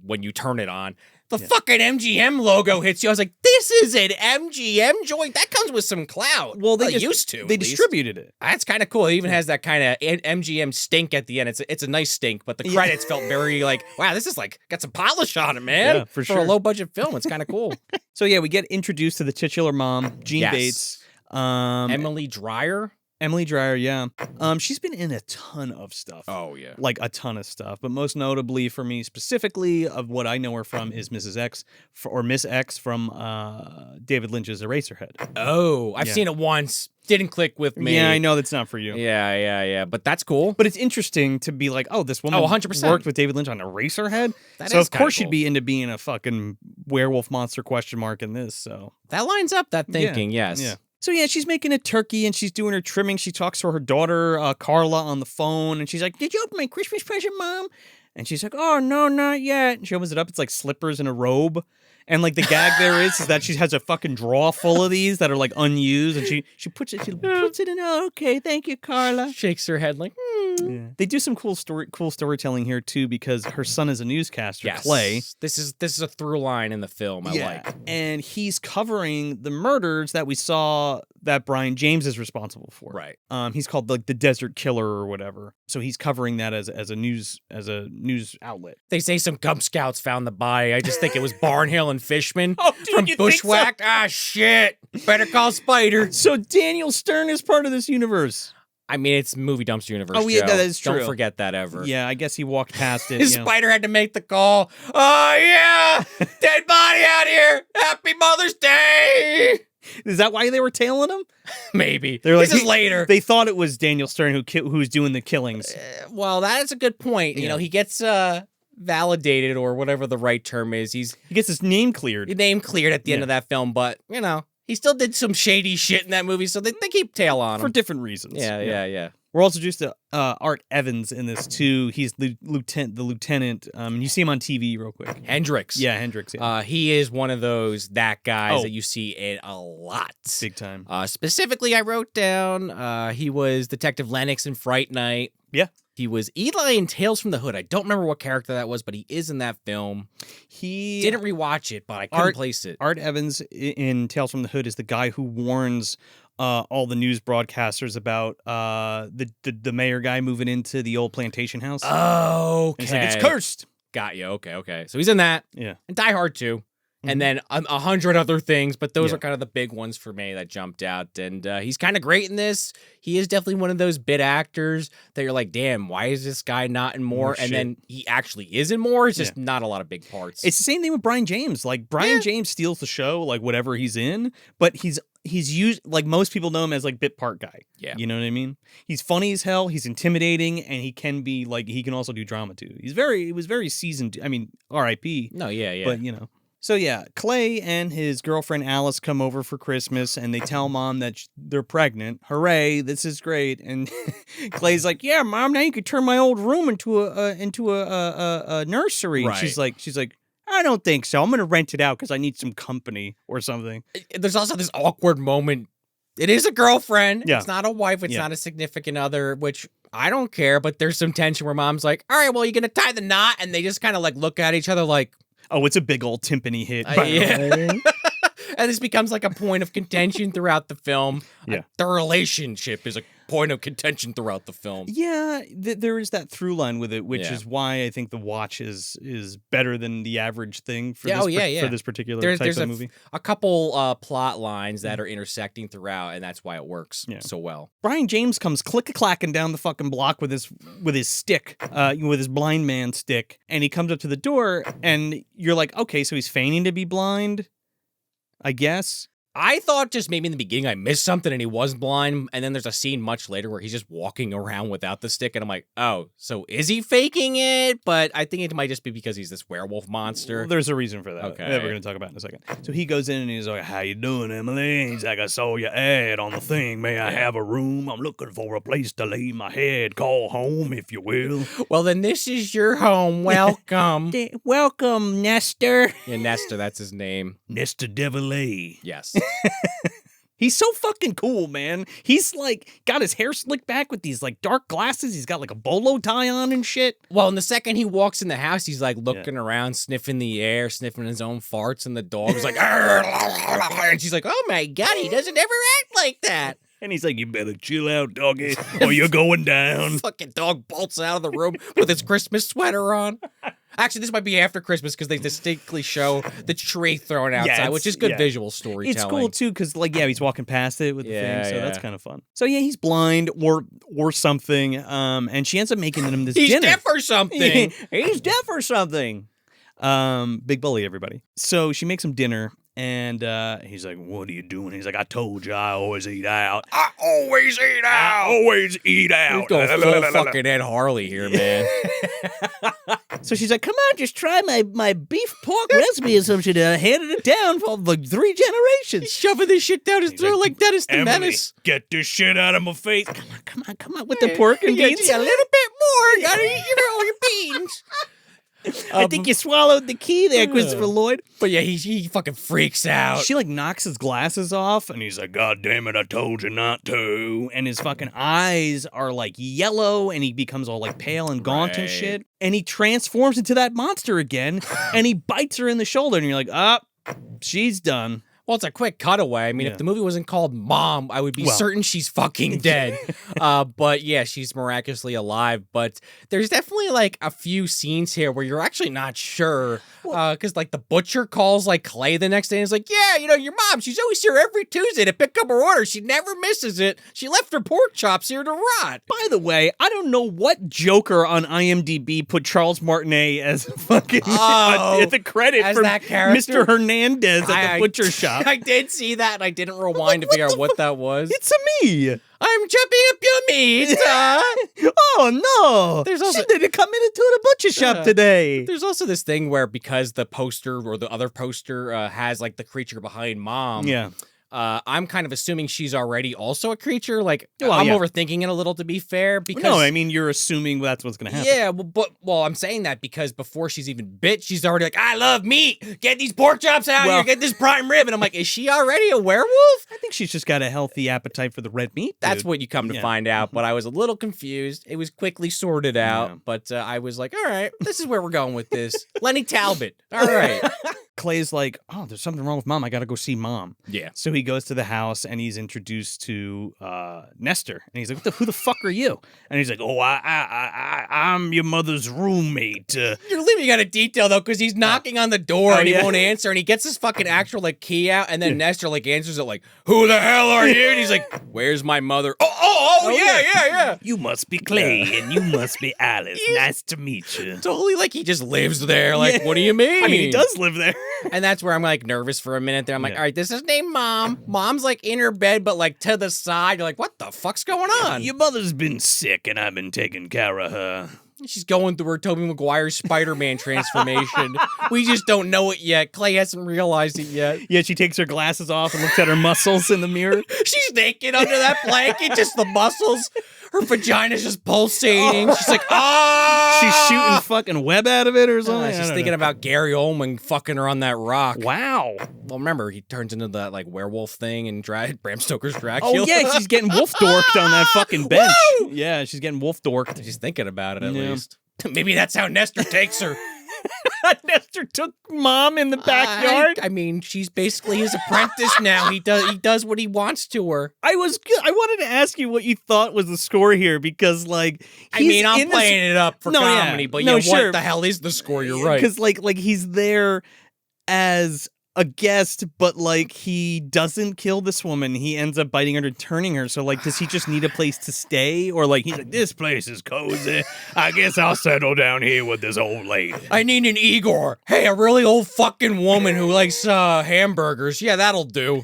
S2: when you turn it on, the fucking MGM logo hits you. I was like, this is an MGM joint. That comes with some clout.
S1: Well, they
S2: used to.
S1: They distributed it.
S2: That's kind of cool. It even has that kind of MGM stink at the end. It's a nice stink, but the credits felt very like, wow, this is like got some polish on it, man.
S1: Yeah, for sure.
S2: For a low budget film, it's kind of cool.
S1: So yeah, we get introduced to the titular mom, Jean Bates.
S2: Emily Dwyer.
S1: Emily Dwyer, yeah. She's been in a ton of stuff.
S2: Oh, yeah.
S1: Like a ton of stuff. But most notably for me specifically of what I know her from is Mrs. X or Miss X from David Lynch's Eraserhead.
S2: Oh, I've seen it once. Didn't click with me.
S1: Yeah, I know that's not for you.
S2: Yeah. But that's cool.
S1: But it's interesting to be like, oh, this woman
S2: 100%.
S1: worked with David Lynch on Eraserhead. So of course she'd be into being a fucking werewolf monster ? In this. So
S2: that lines up that thinking, yes.
S1: Yeah. So yeah, she's making a turkey and she's doing her trimming. She talks to her daughter, Carla, on the phone, and she's like, "Did you open my Christmas present, Mom?" And she's like, "Oh, no, not yet." And she opens it up. It's like slippers and a robe. And like the gag there is that she has a fucking drawer full of these that are like unused, and she puts it in. Oh, okay, thank you, Carla.
S2: Shakes her head like,
S1: Yeah. They do some cool storytelling here too, because her son is a newscaster, Clay.
S2: This is a through line in the film. I like,
S1: and he's covering the murders that we saw that Brian James is responsible for.
S2: Right.
S1: He's called like the Desert Killer or whatever. So he's covering that as a news outlet.
S2: They say some Cub Scouts found the body. I just think it was Barnhill and Fishman
S1: from
S2: Bushwhacked. So? Ah, shit. Better call Spider.
S1: So Daniel Stern is part of this universe.
S2: I mean, it's movie dumpster universe.
S1: Oh, yeah,
S2: Joe.
S1: that is true.
S2: Don't forget that ever.
S1: Yeah, I guess he walked past it.
S2: Spider had to make the call. Oh, yeah. Dead body out here. Happy Mother's Day.
S1: Is that why they were tailing him?
S2: Maybe.
S1: They're like,
S2: this is later.
S1: They thought it was Daniel Stern who's doing the killings.
S2: Well, that is a good point. You know, he gets validated, or whatever the right term is. He
S1: gets his name cleared.
S2: At the end of that film, but, you know, he still did some shady shit in that movie, so they keep tail on him.
S1: For different reasons.
S2: Yeah.
S1: We're also introduced to Art Evans in this too. He's the lieutenant. You see him on TV real quick.
S2: Hendrix.
S1: Yeah, Hendrix. Yeah.
S2: He is one of that guys that you see in a lot.
S1: Big time.
S2: Specifically, I wrote down he was Detective Lennox in Fright Night.
S1: Yeah.
S2: He was Eli in Tales from the Hood. I don't remember what character that was, but he is in that film.
S1: He
S2: didn't rewatch it, but I couldn't place it.
S1: Art Evans in Tales from the Hood is the guy who warns all the news broadcasters about the mayor guy moving into the old plantation house.
S2: Oh, okay.
S1: He's like, it's cursed.
S2: Got you. Okay. So he's in that.
S1: Yeah.
S2: And Die Hard too. and then 100 other things, but those
S1: Yeah.
S2: are kind of the big ones for me that jumped out. And he's kind of great in this. He is definitely one of those bit actors that you're like, damn, why is this guy not in more? And
S1: shit.
S2: then he actually is in more. It's just not a lot of big parts.
S1: It's the same thing with Brian James. Like Brian James steals the show, like whatever he's in, but he's used, like most people know him as like bit part guy.
S2: Yeah.
S1: You know what I mean? He's funny as hell, he's intimidating, and he can be like, he can also do drama too. He was very seasoned. I mean, R.I.P.
S2: No, yeah.
S1: But you know. So yeah, Clay and his girlfriend Alice come over for Christmas, and they tell Mom that they're pregnant. Hooray, this is great. And Clay's like, "Yeah, Mom, now you could turn my old room into a nursery."
S2: Right.
S1: She's like, "I don't think so. I'm gonna rent it out because I need some company or something."
S2: There's also this awkward moment. It is a girlfriend.
S1: Yeah.
S2: It's not a wife. It's not a significant other, which I don't care. But there's some tension where Mom's like, "All right, well, you're gonna tie the knot," and they just kind of like look at each other like,
S1: "Oh, it's a big old timpani hit."
S2: Yeah. And this becomes like a point of contention throughout the film.
S1: Yeah.
S2: The relationship is a point of contention throughout the film.
S1: Yeah, there is that through line with it, which
S2: Yeah.
S1: is why I think the watch is better than the average thing for
S2: Yeah,
S1: for this particular type
S2: There's
S1: of movie.
S2: a couple plot lines that are intersecting throughout, and that's why it works so well.
S1: Brian James comes click-a-clacking down the fucking block with his stick, with his blind man stick, and he comes up to the door, and you're like, okay, so he's feigning to be blind, I guess.
S2: I thought just maybe in the beginning I missed something and he was blind, and then there's a scene much later where he's just walking around without the stick, and I'm like, oh, so is he faking it? But I think it might just be because he's this werewolf monster.
S1: Well, there's a reason for that.
S2: Okay.
S1: That we're going to talk about in a second. So he goes in and he's like, "How you doing, Emily?" He's like, "I saw your ad on the thing. May I have a room? I'm looking for a place to lay my head. Call home, if you will."
S2: Well, then this is your home. Welcome.
S1: Welcome, Nestor.
S2: Yeah, Nestor, that's his name.
S1: Nestor Devilay.
S2: Yes.
S1: He's so fucking cool, man. He's like got his hair slicked back with these like dark glasses. He's got like a bolo tie on and shit.
S2: Well, in the second he walks in the house, he's like looking around, sniffing the air, sniffing his own farts, and the dog's like, and she's like, oh my God, he doesn't ever act like that.
S1: And he's like, "You better chill out, doggy, or you're going down."
S2: Fucking dog bolts out of the room with his Christmas sweater on. Actually, this might be after Christmas because they distinctly show the tree thrown outside, which is good visual storytelling.
S1: It's cool too because, like, he's walking past it with the thing, so that's
S2: yeah.
S1: kind of fun. So yeah, he's blind or something, and she ends up making him this
S2: He's
S1: dinner.
S2: deaf or something.
S1: He's deaf or something. Big bully, everybody. So she makes him dinner. And he's like, "What are you doing?" He's like, "I told you I always eat out. I always eat out. I always eat out."
S2: He's going full fucking Ed Harley here, man.
S1: So she's like, "Come on, just try my beef pork recipe or some shit." Handed it down for like 3 generations.
S2: He's shoving this shit down his throat like Dennis the
S1: "Emily,
S2: Menace.
S1: get this shit out of my face. Come on with the pork and beans.
S2: Yeah, a little bit more. Gotta eat all your beans.
S1: I think you swallowed the key there, Christopher Lloyd.
S2: But yeah, he fucking freaks out.
S1: She like knocks his glasses off, and he's like, "God damn it, I told you not to." And his fucking eyes are like yellow, and he becomes all like pale and gaunt and shit. And he transforms into that monster again, and he bites her in the shoulder, and you're like, she's done.
S2: Well, it's a quick cutaway. I mean, if the movie wasn't called Mom, I would be certain she's fucking dead. But yeah, she's miraculously alive. But there's definitely like a few scenes here where you're actually not sure. Because like the butcher calls like Clay the next day and is like, "Yeah, you know, your mom, she's always here every Tuesday to pick up her order. She never misses it. She left her pork chops here to rot."
S1: By the way, I don't know what joker on IMDb put Charles Martinet as fucking the credit
S2: as
S1: for
S2: that character?
S1: Mr. Hernandez at the butcher shop.
S2: I did see that, and I didn't rewind to figure out what that was.
S1: It's me.
S2: I'm chopping up your meat.
S1: Oh no!
S2: There's also
S1: she didn't come into the butcher shop today.
S2: There's also this thing where because the poster or the other poster has like the creature behind Mom.
S1: Yeah.
S2: I'm kind of assuming she's already also a creature. Like,
S1: Well,
S2: I'm
S1: yeah.
S2: overthinking it a little, to be fair. Because
S1: No, I mean, you're assuming that's what's going to happen.
S2: yeah, well, I'm saying that because before she's even bit, she's already like, "I love meat. Get these pork chops out here. Get this prime rib." And I'm like, is she already a werewolf?
S1: I think she's just got a healthy appetite for the red meat.
S2: That's
S1: dude.
S2: what you come to find out. But I was a little confused. It was quickly sorted out.
S1: Yeah.
S2: But I was like, all right, this is where we're going with this. Lenny Talbot. All right.
S1: Clay's like, "Oh, there's something wrong with Mom. I got to go see Mom."
S2: Yeah.
S1: So he goes to the house and he's introduced to Nestor, and he's like, "Who the fuck are you?" And he's like, "Oh, I'm your mother's roommate.
S2: You're leaving out a detail, though, because he's knocking on the door and he won't answer, and he gets his fucking actual, like, key out, and then Nestor, like, answers it like, who the hell are you? And he's like, where's my mother? Yeah.
S1: You must be Clay, and you must be Alice. Nice to meet you.
S2: Totally like he just lives there. Like, what do you mean?
S1: I mean, he does live there.
S2: And that's where I'm, like, nervous for a minute there. I'm like, all right, this is named Mom. Mom's, like, in her bed, but, like, to the side. You're like, what the fuck's going on?
S1: Your mother's been sick, and I've been taking care of her.
S2: She's going through her Tobey Maguire Spider-Man transformation. We just don't know it yet. Clay hasn't realized it yet.
S1: Yeah, she takes her glasses off and looks at her muscles in the mirror.
S2: She's naked under that blanket, just the muscles. Her vagina's just pulsating. She's like, ah!
S1: She's shooting fucking web out of it or something.
S2: She's thinking about Gary Oldman fucking her on that rock.
S1: Wow.
S2: Well, remember, he turns into that, like, werewolf thing in Bram Stoker's Dracula.
S1: Oh, yeah, she's getting wolf dorked on that fucking bench. Woo! Yeah, she's getting wolf dorked.
S2: She's thinking about it, at least. Maybe that's how Nestor takes her.
S1: Nestor took Mom in the backyard.
S2: I mean, she's basically his apprentice now. He does what he wants to her.
S1: I wanted to ask you what you thought was the score here because, like,
S2: I'm playing it up for comedy, but what the hell is the score? You're right.
S1: Because, like he's there as a guest, but, like, he doesn't kill this woman. He ends up biting her and turning her. So, like, does he just need a place to stay? Or, like, he's like, this place is cozy. I guess I'll settle down here with this old lady.
S2: I need an Igor. Hey, a really old fucking woman who likes hamburgers. Yeah, that'll do.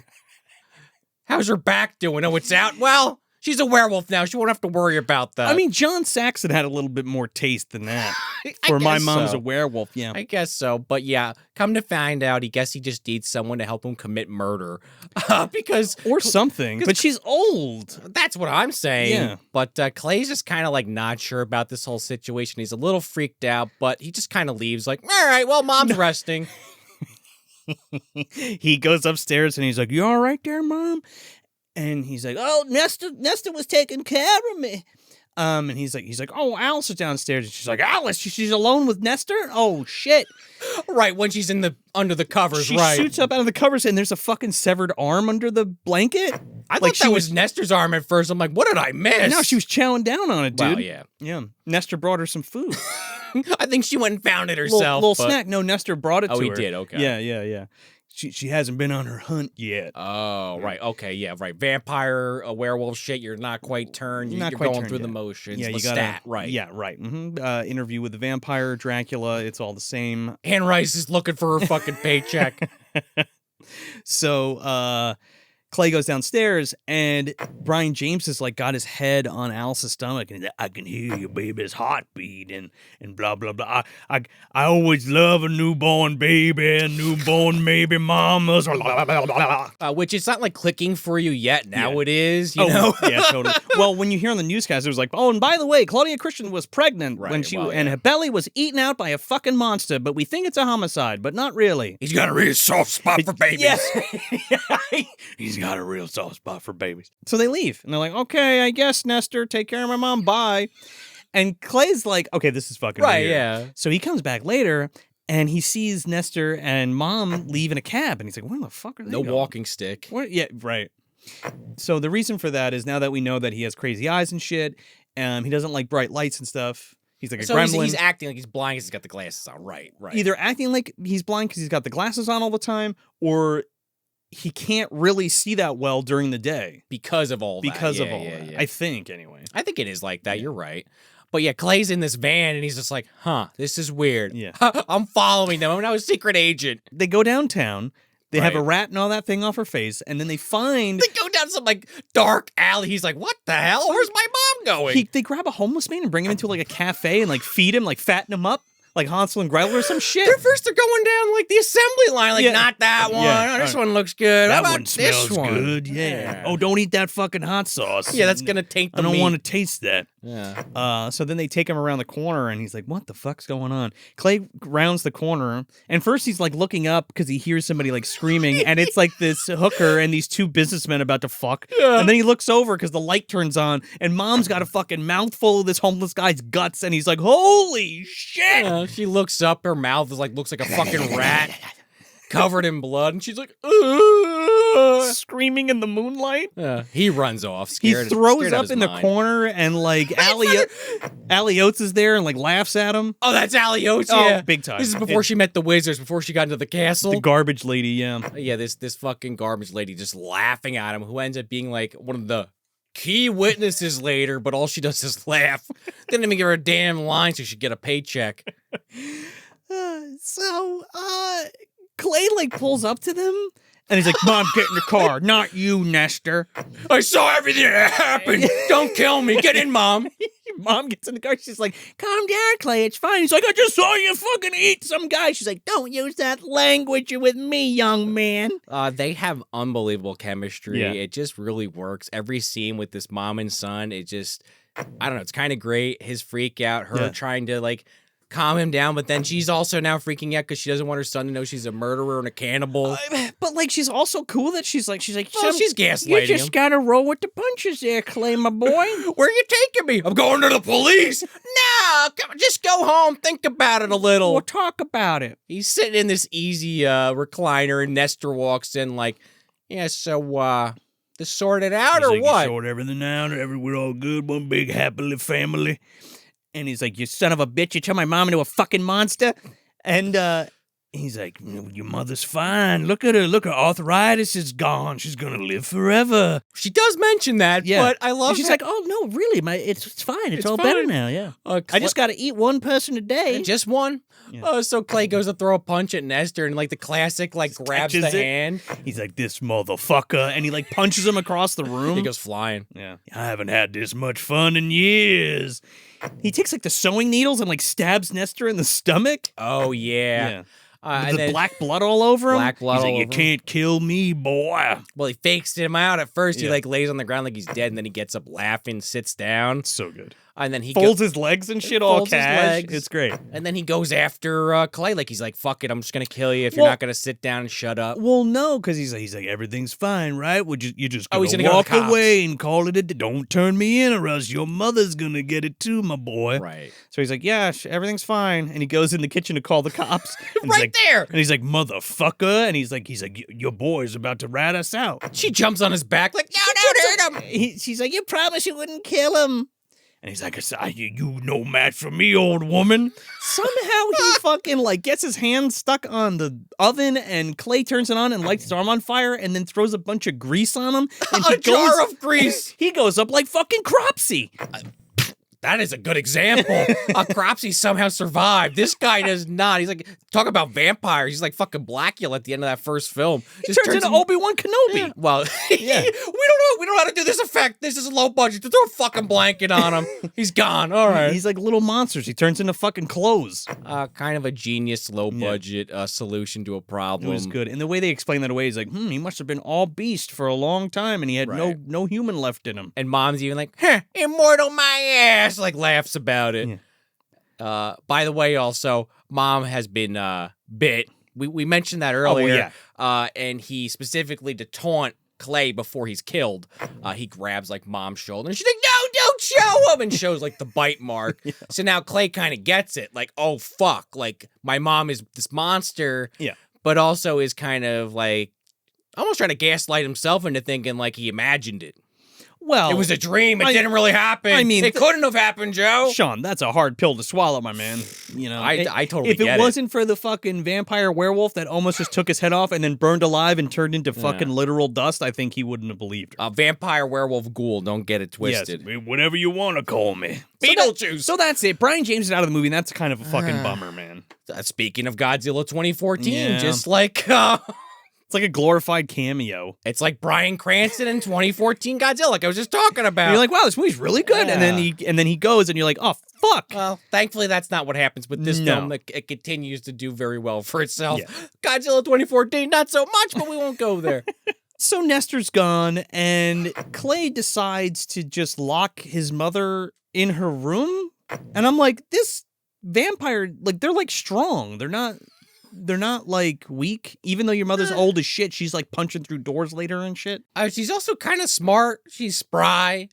S2: How's her back doing? Oh, it's out? Well, she's a werewolf now. She won't have to worry about that.
S1: I mean, John Saxon had a little bit more taste than that. For my mom's a werewolf, yeah.
S2: I guess so. But yeah, come to find out, he just needs someone to help him commit murder. Or
S1: something. But she's old.
S2: That's what I'm saying.
S1: Yeah.
S2: But Clay's just kind of like not sure about this whole situation. He's a little freaked out, but he just kind of leaves like, all right, well, Mom's resting.
S1: He goes upstairs and he's like, you all right there, Mom? And he's like, oh, Nestor was taking care of me. And he's like, oh, Alice is downstairs. And she's like, Alice, she's alone with Nestor? Oh, shit.
S2: Right, when she's under the covers,
S1: she
S2: right.
S1: She shoots up out of the covers and there's a fucking severed arm under the blanket.
S2: I thought that was Nestor's arm at first. I'm like, what did I miss?
S1: No, she was chowing down on it, dude.
S2: Wow, yeah.
S1: Yeah. Nestor brought her some food.
S2: I think she went and found it herself.
S1: Little snack. No, Nestor brought it to her.
S2: Oh, he did, okay.
S1: Yeah. She hasn't been on her hunt yet.
S2: Oh, right. Okay, yeah, right. Vampire, a werewolf shit, you're not quite turned. You're going through the motions.
S1: Yeah, you got right. Yeah, right. Mm-hmm. Interview with the vampire, Dracula, it's all the same.
S2: Anne Rice is looking for her fucking paycheck.
S1: So, Clay goes downstairs, and Brian James has like got his head on Alice's stomach, and he's like, I can hear your baby's heartbeat, and blah blah blah. I always love a newborn baby, newborn baby mamas.
S2: Which it's not like clicking for you yet. Now it is. You know?
S1: Yeah, totally. Well, when you hear on the newscast, it was like, oh, and by the way, Claudia Christian was pregnant when and her belly was eaten out by a fucking monster, but we think it's a homicide, but not really.
S2: He's got a real soft spot for babies.
S1: Yeah. He's got a real soft spot for babies. So they leave, and they're like, okay, I guess, Nestor, take care of my mom, bye. And Clay's like, okay, this is fucking weird.
S2: Yeah.
S1: So he comes back later, and he sees Nestor and Mom leave in a cab, and he's like, where the fuck are they going?
S2: No walking stick.
S1: Yeah, right. So the reason for that is now that we know that he has crazy eyes and shit, he doesn't like bright lights and stuff. He's like a gremlin.
S2: He's acting like he's blind because he's got the glasses on. Right.
S1: Either acting like he's blind because he's got the glasses on all the time, or he can't really see that well during the day.
S2: Because of all that.
S1: Yeah. I think, anyway.
S2: I think it is like that. You're right. But yeah, Clay's in this van, and he's just like, this is weird.
S1: Yeah.
S2: I'm following them. I'm now a secret agent.
S1: They go downtown. They have a rat and all that thing off her face, and then they find...
S2: They go down some, like, dark alley. He's like, what the hell? Where's my mom going?
S1: They grab a homeless man and bring him into, like, a cafe and, like, feed him, like, fatten him up. Like Hansel and Gretel or some shit.
S2: They're going down like the assembly line. Like, not that one. Yeah, this one looks good.
S1: That
S2: How about
S1: one smells good. Yeah. Oh, don't eat that fucking hot sauce.
S2: Yeah, that's going to taint the meat.
S1: I don't want to taste that.
S2: Yeah.
S1: So then they take him around the corner, and he's like, what the fuck's going on? Clay rounds the corner, and first he's like looking up because he hears somebody like screaming, and it's like this hooker and these two businessmen about to fuck. Yeah. And then he looks over because the light turns on, and Mom's got a fucking mouthful of this homeless guy's guts, and he's like, holy shit!
S2: Yeah, she looks up, her mouth is like looks like a fucking rat. Covered in blood, and she's like, ooh.
S1: screaming in the moonlight.
S2: He runs off,
S1: He
S2: scared.
S1: throws
S2: scared out
S1: up
S2: his
S1: in the
S2: mind.
S1: corner, and like Allie Oates is there and like laughs at him.
S2: Oh, that's Allie Oates,
S1: Oh,
S2: yeah.
S1: big time.
S2: This is before she met the wizards, before she got into the castle.
S1: The garbage lady, yeah.
S2: Yeah, this fucking garbage lady just laughing at him, who ends up being like one of the key witnesses later, but all she does is laugh. Didn't even give her a damn line, so she should get a paycheck.
S1: So, Clay like pulls up to them, and he's like, "Mom, get in the car, not you, Nestor."
S2: I saw everything that happened. Don't kill me. Get in, Mom.
S1: Mom gets in the car. She's like, "Calm down, Clay. It's fine." He's like, "I just saw you fucking eat some guy." She's like, "Don't use that language with me, young man."
S2: They have unbelievable chemistry.
S1: Yeah.
S2: It just really works. Every scene with this mom and son, it just, I don't know, it's kind of great. His freak out, her trying to like calm him down, but then she's also now freaking out because she doesn't want her son to know she's a murderer and a cannibal.
S1: But like, she's also cool that she's like,
S2: Oh, she's gaslighting
S1: You just
S2: him.
S1: gotta roll with the punches there, Clay, my boy.
S2: Where are you taking me? I'm going to the police. No, come on, just go home. Think about it a little.
S1: We'll talk about it.
S2: He's sitting in this easy recliner, and Nestor walks in like, yeah, so to sort it out or what?
S1: Sort everything out. We're all good. One big happily family. And he's like, "You son of a bitch! You turned my mom into a fucking monster." And he's like, "Your mother's fine. Look at her. Look, her arthritis is gone. She's gonna live forever."
S2: She does mention that, but I love.
S1: And she's like, "Oh no, really? It's fine. It's all
S2: fine.
S1: better now. Yeah. I just got to eat one person a day.
S2: just one."
S1: Yeah.
S2: So Clay goes to throw a punch at Nestor, and like the classic, like grabs the
S1: catches it.
S2: hand.
S1: He's like, "This motherfucker," and he like punches him across the room.
S2: He goes flying.
S1: Yeah. "I haven't had this much fun in years." He takes like the sewing needles and like stabs Nestor in the stomach.
S2: Oh yeah.
S1: With
S2: And
S1: the
S2: then,
S1: black blood all over him.
S2: Black blood
S1: He's like,
S2: all
S1: "You
S2: over him."
S1: can't kill me, boy."
S2: well, he fakes him out at first. He
S1: Yeah.
S2: like lays on the ground like he's dead, and then he gets up laughing, sits down,
S1: So good.
S2: and then he
S1: Folds his legs and shit, all
S2: folds his
S1: cash.
S2: legs.
S1: It's great.
S2: and then he goes after Clay. Like he's like, "Fuck it, I'm just gonna kill you if you're
S1: Well-
S2: not gonna sit down and shut up."
S1: Well, no, because he's like, "Everything's fine, right? Would you just
S2: Oh,
S1: gonna,
S2: he's gonna go to
S1: walk
S2: the cops.
S1: away and call it a day? Don't turn me in, or else your mother's gonna get it too, my boy."
S2: Right.
S1: So he's like, "Yeah, everything's fine," and he goes in the kitchen to call the cops. And he's
S2: Right
S1: like,
S2: there.
S1: And he's like, "Motherfucker!" And he's like, "Your boy's about to rat us out."
S2: She jumps on his back like, "No, don't hurt him."
S1: She's like, "You promised you wouldn't kill him." And he's like, "You no match for me, old woman." Somehow he fucking like gets his hand stuck on the oven, and Clay turns it on and lights his arm on fire, and then throws a bunch of grease on him. And
S2: A jar of grease.
S1: He goes up like fucking Cropsy.
S2: That is a good example. Cropsy somehow survived. This guy does not. He's like, talk about vampires. He's like fucking Blacula at the end of that first film.
S1: He turns into Obi-Wan Kenobi.
S2: Yeah. Well,
S1: Yeah.
S2: we don't know. We don't know how to do this effect. This is low budget. To throw a fucking blanket on him. He's gone. All right.
S1: He's like little monsters. He turns into fucking clothes.
S2: Kind of a genius, low budget solution to a
S1: It
S2: problem.
S1: was good. And the way they explain that away is like, he must have been all beast for a long time, and he had
S2: Right.
S1: no human left in him.
S2: And Mom's even like, immortal my ass, like laughs about it.
S1: Yeah.
S2: By the way, also, Mom has been bit. We mentioned that earlier. And he specifically, to taunt Clay before he's killed, he grabs like Mom's shoulder and she's like, "No, don't show him," and shows like the bite mark. So now Clay kind of gets it, like, oh fuck, like my mom is this monster, but also is kind of like almost trying to gaslight himself into thinking like he imagined it.
S1: Well,
S2: It was a dream. It didn't really happen.
S1: I mean,
S2: it couldn't have happened, Joe.
S1: Sean, that's a hard pill to swallow, my man. You know,
S2: I totally
S1: if
S2: get
S1: it
S2: it.
S1: wasn't for the fucking vampire werewolf that almost just took his head off and then burned alive and turned into fucking literal dust, I think he wouldn't have believed her.
S2: Vampire, werewolf, ghoul. Don't get it twisted.
S1: Yes, whatever you want to call me.
S2: Beetlejuice.
S1: So that's it. Brian James is out of the movie, and that's kind of a fucking bummer, man.
S2: Speaking of Godzilla 2014,
S1: Yeah.
S2: just like
S1: It's like a glorified cameo.
S2: it's like Bryan Cranston in 2014 Godzilla, like I was just talking about.
S1: And you're like, wow, this movie's really good. And then he goes, and you're like, oh fuck.
S2: Well, thankfully that's not what happens with this
S1: No.
S2: film. It continues to do very well for itself.
S1: Yeah.
S2: Godzilla 2014, not so much, but we won't go there.
S1: So Nestor's gone, and Clay decides to just lock his mother in her room. And I'm like, this vampire, like, they're like strong. They're not like weak. Even though your mother's old as shit, she's like punching through doors later and shit.
S2: She's also kind of smart. She's spry.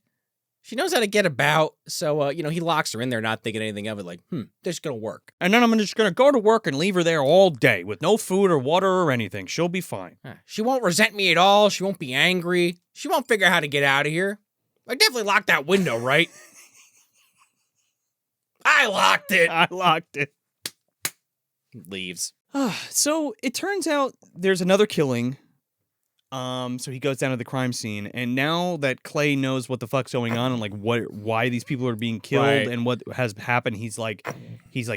S2: She knows how to get about, so, he locks her in there not thinking anything of it, like, this is gonna work.
S1: And then I'm just gonna go to work and leave her there all day with no food or water or anything. She'll be fine.
S2: She won't resent me at all. She won't be angry. She won't figure out how to get out of here. I definitely locked that window, right? I locked it.
S1: I locked it.
S2: Leaves.
S1: So it turns out there's another killing. So he goes down to the crime scene, and now that Clay knows what the fuck's going on and like why these people are being killed and what has happened, he's like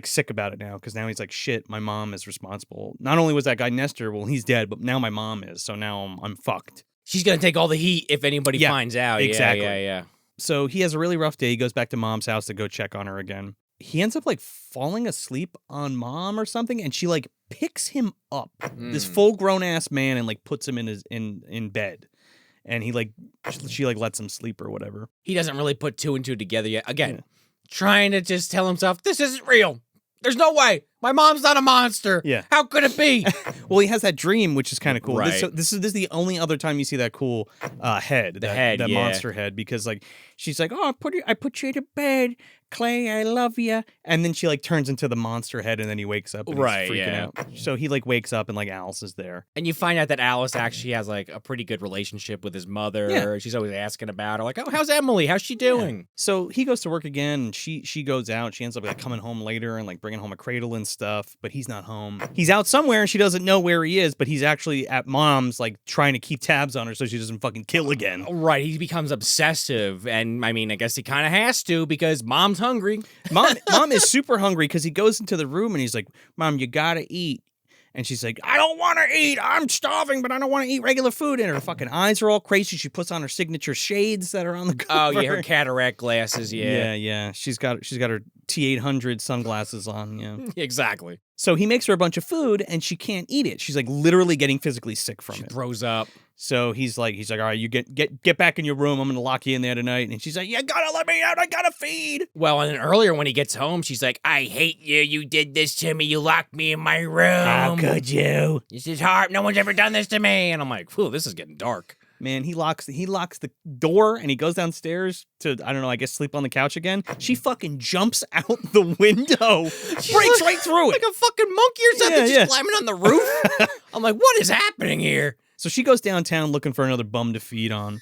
S1: sick about it now, because now he's like, shit, my mom is responsible. Not only was that guy Nestor, well, he's dead, but now my mom is, so now I'm fucked.
S2: She's gonna take all the heat if anybody finds out.
S1: Exactly.
S2: Yeah.
S1: So he has a really rough day. He goes back to mom's house to go check on her again. He ends up like falling asleep on mom or something, and she like picks him up, this full grown ass man, and like puts him in bed, and she lets him sleep or whatever.
S2: He doesn't really put two and two together yet. Again, trying to just tell himself, this isn't real. There's no way. My mom's not a monster.
S1: Yeah.
S2: How could it be?
S1: Well, he has that dream, which is kind of cool.
S2: Right.
S1: This is the only other time you see that cool head, that monster head, because like she's like, oh, I put you to bed, Clay, I love you, and then she like turns into the monster head, and then he wakes up and he's freaking out. So he like wakes up and like Alice is there,
S2: and you find out that Alice actually has like a pretty good relationship with his mother.
S1: Yeah.
S2: She's always asking about her, like, oh, how's Emily? How's she doing?
S1: Yeah. So he goes to work again, and she goes out. She ends up like coming home later and like bringing home a cradle and stuff, but he's not home. He's out somewhere, and she doesn't know where he is, but he's actually at mom's, like trying to keep tabs on her so she doesn't fucking kill again.
S2: Right. He becomes obsessive, and I mean, I guess he kind of has to, because mom's hungry.
S1: Mom is super hungry, because he goes into the room and he's like, Mom, you gotta eat. And she's like, I don't want to eat. I'm starving, but I don't want to eat regular food. And her fucking eyes are all crazy. She puts on her signature shades that are on the cover.
S2: Oh, yeah, her cataract glasses,
S1: Yeah. She's got her T800 sunglasses on, yeah.
S2: Exactly.
S1: So he makes her a bunch of food, and she can't eat it. She's like literally getting physically sick from it.
S2: She throws up.
S1: So he's like, all right, you get back in your room. I'm gonna lock you in there tonight. And she's like, you gotta let me out. I gotta feed.
S2: Well, and then earlier when he gets home, she's like, I hate you. You did this to me. You locked me in my room.
S1: How could you?
S2: This is hard. No one's ever done this to me. And I'm like, whew, this is getting dark.
S1: Man, he locks the door, and he goes downstairs to, I don't know, I guess sleep on the couch again. She fucking jumps out the window, breaks right through it.
S2: Like a fucking monkey or something, just climbing on the roof. I'm like, what is happening here?
S1: So she goes downtown looking for another bum to feed on.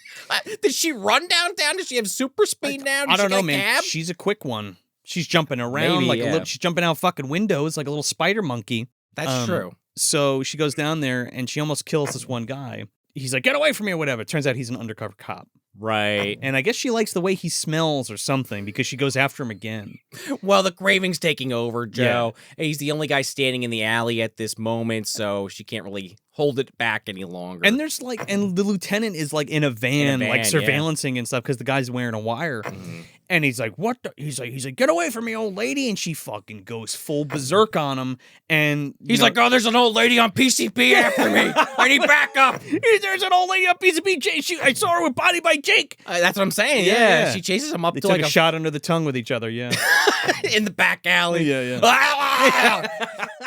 S2: Did she run downtown? Does she have super speed now?
S1: I don't know, man. Cab? She's a quick one. She's jumping around she's jumping out fucking windows like a little spider monkey.
S2: That's true.
S1: So she goes down there, and she almost kills this one guy. He's like, get away from me or whatever. Turns out he's an undercover cop.
S2: Right.
S1: And I guess she likes the way he smells or something, because she goes after him again.
S2: Well, the craving's taking over, Joe. Yeah. He's the only guy standing in the alley at this moment, so she can't really hold it back any longer.
S1: And there's and the lieutenant is like in a van like surveillancing and stuff, because the guy's wearing a wire. Mm-hmm. And he's like, what the? He's like, get away from me, old lady. And she fucking goes full berserk on him. And
S2: he's like, oh, there's an old lady on PCP after me. I need backup.
S1: There's an old lady on PCP. I saw her with Body by Jake.
S2: That's what I'm saying. Yeah. She chases him up
S1: they
S2: to
S1: took
S2: like
S1: a shot under the tongue with each other. Yeah.
S2: In the back alley.
S1: Yeah.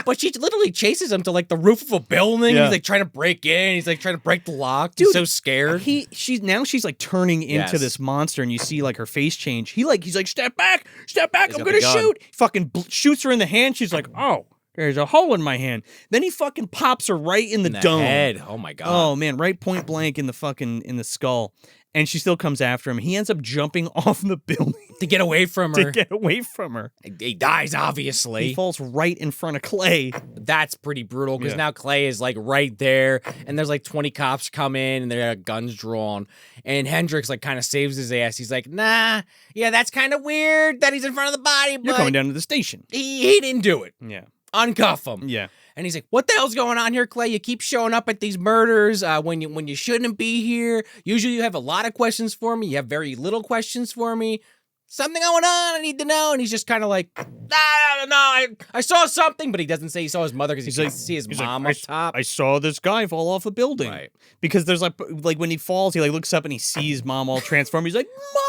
S2: But she literally chases him to like the roof of a building.
S1: Yeah.
S2: He's like trying to break in. He's like trying to break the lock. Dude, he's so scared.
S1: She's like turning into this monster, and you see like her face change. He's like, step back, I'm gonna shoot. He fucking shoots her in the hand. She's like, oh, there's a hole in my hand. Then he fucking pops her right in the dome.
S2: Head. Oh my god.
S1: Oh man, right point blank in the skull. And she still comes after him. He ends up jumping off the building
S2: to get away from her. He dies, obviously.
S1: He falls right in front of Clay.
S2: That's pretty brutal, because now Clay is like right there, and there's like 20 cops come in, and they got guns drawn. And Hendrix like kind of saves his ass. He's like, nah, yeah, that's kind of weird that he's in front of the body, but
S1: you're coming down to the station.
S2: He didn't do it.
S1: Yeah.
S2: Uncuff him.
S1: Yeah.
S2: And he's like, what the hell's going on here, Clay? You keep showing up at these murders when you shouldn't be here. Usually you have a lot of questions for me. You have very little questions for me. Something going on, I need to know. And he's just kind of like, I saw something. But he doesn't say he saw his mother, because he can't see his mom up top.
S1: I saw this guy fall off a building.
S2: Right.
S1: Because there's like when he falls, he like looks up and he sees mom all transformed. He's like, Mom!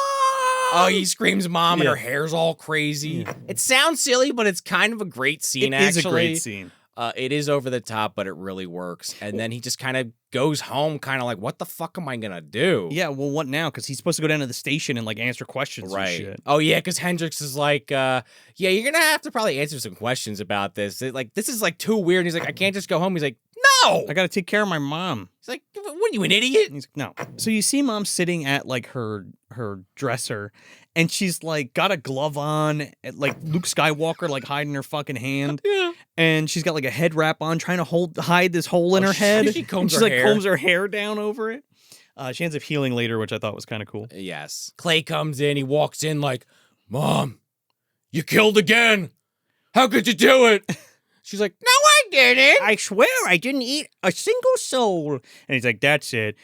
S2: Oh, he screams mom, and her hair's all crazy. Yeah. It sounds silly, but it's kind of a great scene,
S1: actually. It is a great scene.
S2: It is over the top, but it really works. And then he just kind of goes home kind of like, what the fuck am I going to do?
S1: Yeah, well, what now? Because he's supposed to go down to the station and, like, answer questions and shit.
S2: Oh, yeah, because Hendrix is like, yeah, you're going to have to probably answer some questions about this. This is, like, too weird. And he's like, I can't just go home. He's like, no!
S1: I got to take care of my mom.
S2: He's like, what are you, an idiot?
S1: And he's like, no. So you see Mom sitting at, like, her dresser, and she's, like, got a glove on, like Luke Skywalker, like, hiding her fucking hand.
S2: Yeah.
S1: And she's got, like, a head wrap on, trying to hide this hole in her head.
S2: She combs
S1: she's,
S2: her
S1: like,
S2: hair.
S1: combs her hair down over it. She ends up healing later, which I thought was kind of cool.
S2: Yes. Clay comes in. He walks in like, Mom, you killed again. How could you do it? She's like, no, I didn't.
S1: I swear I didn't eat a single soul. And he's like, that's it.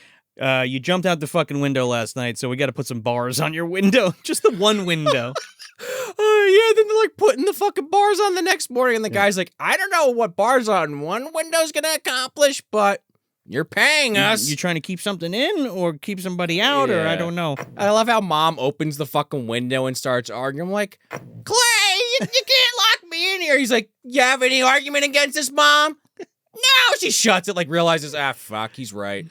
S1: You jumped out the fucking window last night, so we got to put some bars on your window. Just the one window.
S2: Yeah, then they're like putting the fucking bars on the next morning, and the guy's like, I don't know what bars on one window's gonna accomplish, but you're paying us.
S1: You trying to keep something in or keep somebody out, or I don't know.
S2: I love how Mom opens the fucking window and starts arguing. I'm like, Clay, you can't lock me in here. He's like, you have any argument against this, Mom? No, she shuts it, like realizes, fuck, he's right.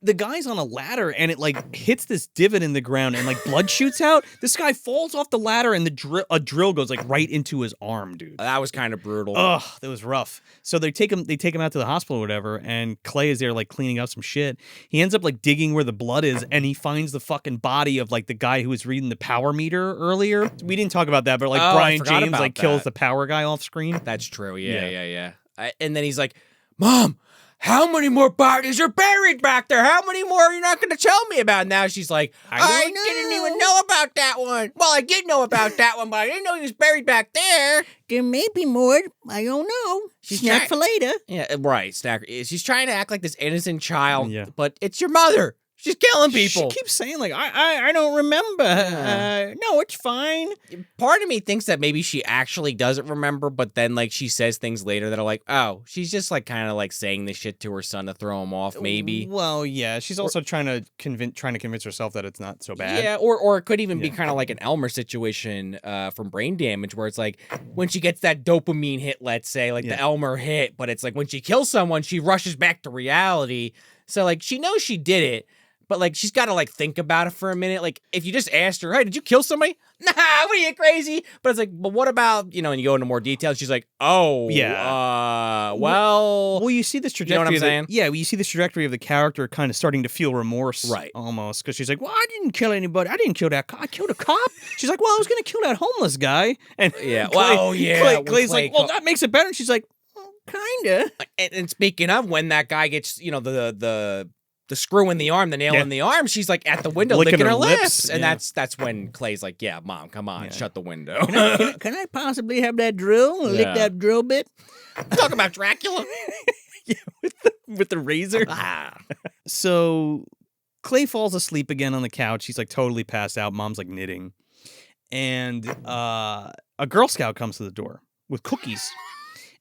S1: The guy's on a ladder, and it, like, hits this divot in the ground, and, like, blood shoots out. This guy falls off the ladder, and a drill goes, like, right into his arm, dude.
S2: That was kind of brutal.
S1: Ugh, that was rough. So they take him out to the hospital or whatever, and Clay is there, like, cleaning up some shit. He ends up, like, digging where the blood is, and he finds the fucking body of, like, the guy who was reading the power meter earlier. We didn't talk about that, but, like, Brian James, like, kills the power guy off screen.
S2: That's true. Yeah. And then he's like, Mom, how many more bodies are buried back there? How many more are you not going to tell me about? Now she's like, I didn't even know about that one. Well, I did know about that one, but I didn't know he was buried back there.
S1: There may be more. I don't know. Snack for later.
S2: Yeah, right. She's trying to act like this innocent child, but it's your mother. She's killing people.
S1: She keeps saying, like, I don't remember. No, it's fine.
S2: Part of me thinks that maybe she actually doesn't remember, but then, like, she says things later that are like, oh, she's just, like, kind of, like, saying this shit to her son to throw him off, maybe.
S1: Well, yeah. She's also trying to convince herself that it's not so bad.
S2: Yeah, or it could even be kind of like an Elmer situation from Brain Damage, where it's like, when she gets that dopamine hit, let's say, like the Elmer hit, but it's like when she kills someone, she rushes back to reality. So, like, she knows she did it, but, like, she's got to, like, think about it for a minute. Like, if you just asked her, hey, did you kill somebody? Nah, what are you, crazy? But it's like, but what about, and you go into more detail, she's like, oh,
S1: yeah.
S2: Well,
S1: you see this trajectory.
S2: You know what I'm saying?
S1: Yeah, well, you see this trajectory of the character kind of starting to feel remorse.
S2: Right.
S1: Almost. Because she's like, well, I didn't kill anybody. I didn't kill that cop. I killed a cop. She's like, well, I was going to kill that homeless guy. And Clay's like, well, that makes it better. And she's like, kind of.
S2: And speaking of, when that guy gets, the screw in the arm, the nail in the arm, she's like at the window licking her lips. And that's when Clay's like, yeah, Mom, come on, shut the window.
S1: Can I possibly have that drill? Lick that drill bit?
S2: Talk about Dracula.
S1: with the razor. So Clay falls asleep again on the couch. He's like totally passed out. Mom's like knitting. And a Girl Scout comes to the door with cookies.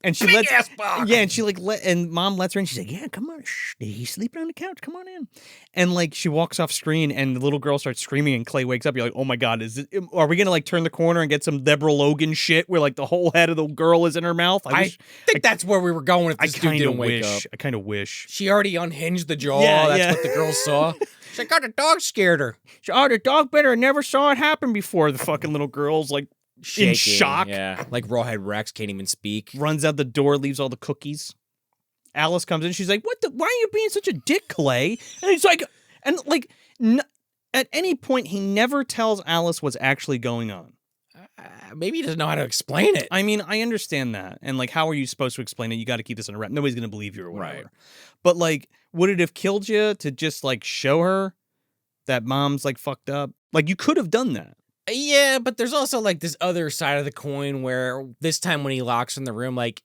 S1: And she and Mom lets her in. She's like, yeah, come on. Shh, he's sleeping on the couch. Come on in. And, like, she walks off screen, and the little girl starts screaming, and Clay wakes up. You're like, oh my God, are we going to, like, turn the corner and get some Deborah Logan shit where, like, the whole head of the girl is in her mouth?
S2: I think that's where we were going if this dude didn't wake up.
S1: I kind of wish.
S2: She already unhinged the jaw. That's what the girl saw. She's like, oh, the dog scared her.
S1: The dog bit her. I never saw it happen before. The fucking little girl's, like, shaking, in shock.
S2: Yeah, like Rawhead Rex can't even speak.
S1: Runs out the door, leaves all the cookies. Alice comes in. She's like, why are you being such a dick, Clay? And he's like, at any point, he never tells Alice what's actually going on.
S2: Maybe he doesn't know how to explain it.
S1: I mean, I understand that. And, like, how are you supposed to explain it? You got to keep this in a wrap. Nobody's going to believe you or whatever.
S2: Right.
S1: But, like, would it have killed you to just, like, show her that Mom's, like, fucked up? Like, you could have done that.
S2: Yeah, but there's also, like, this other side of the coin where this time when he locks her in the room, like,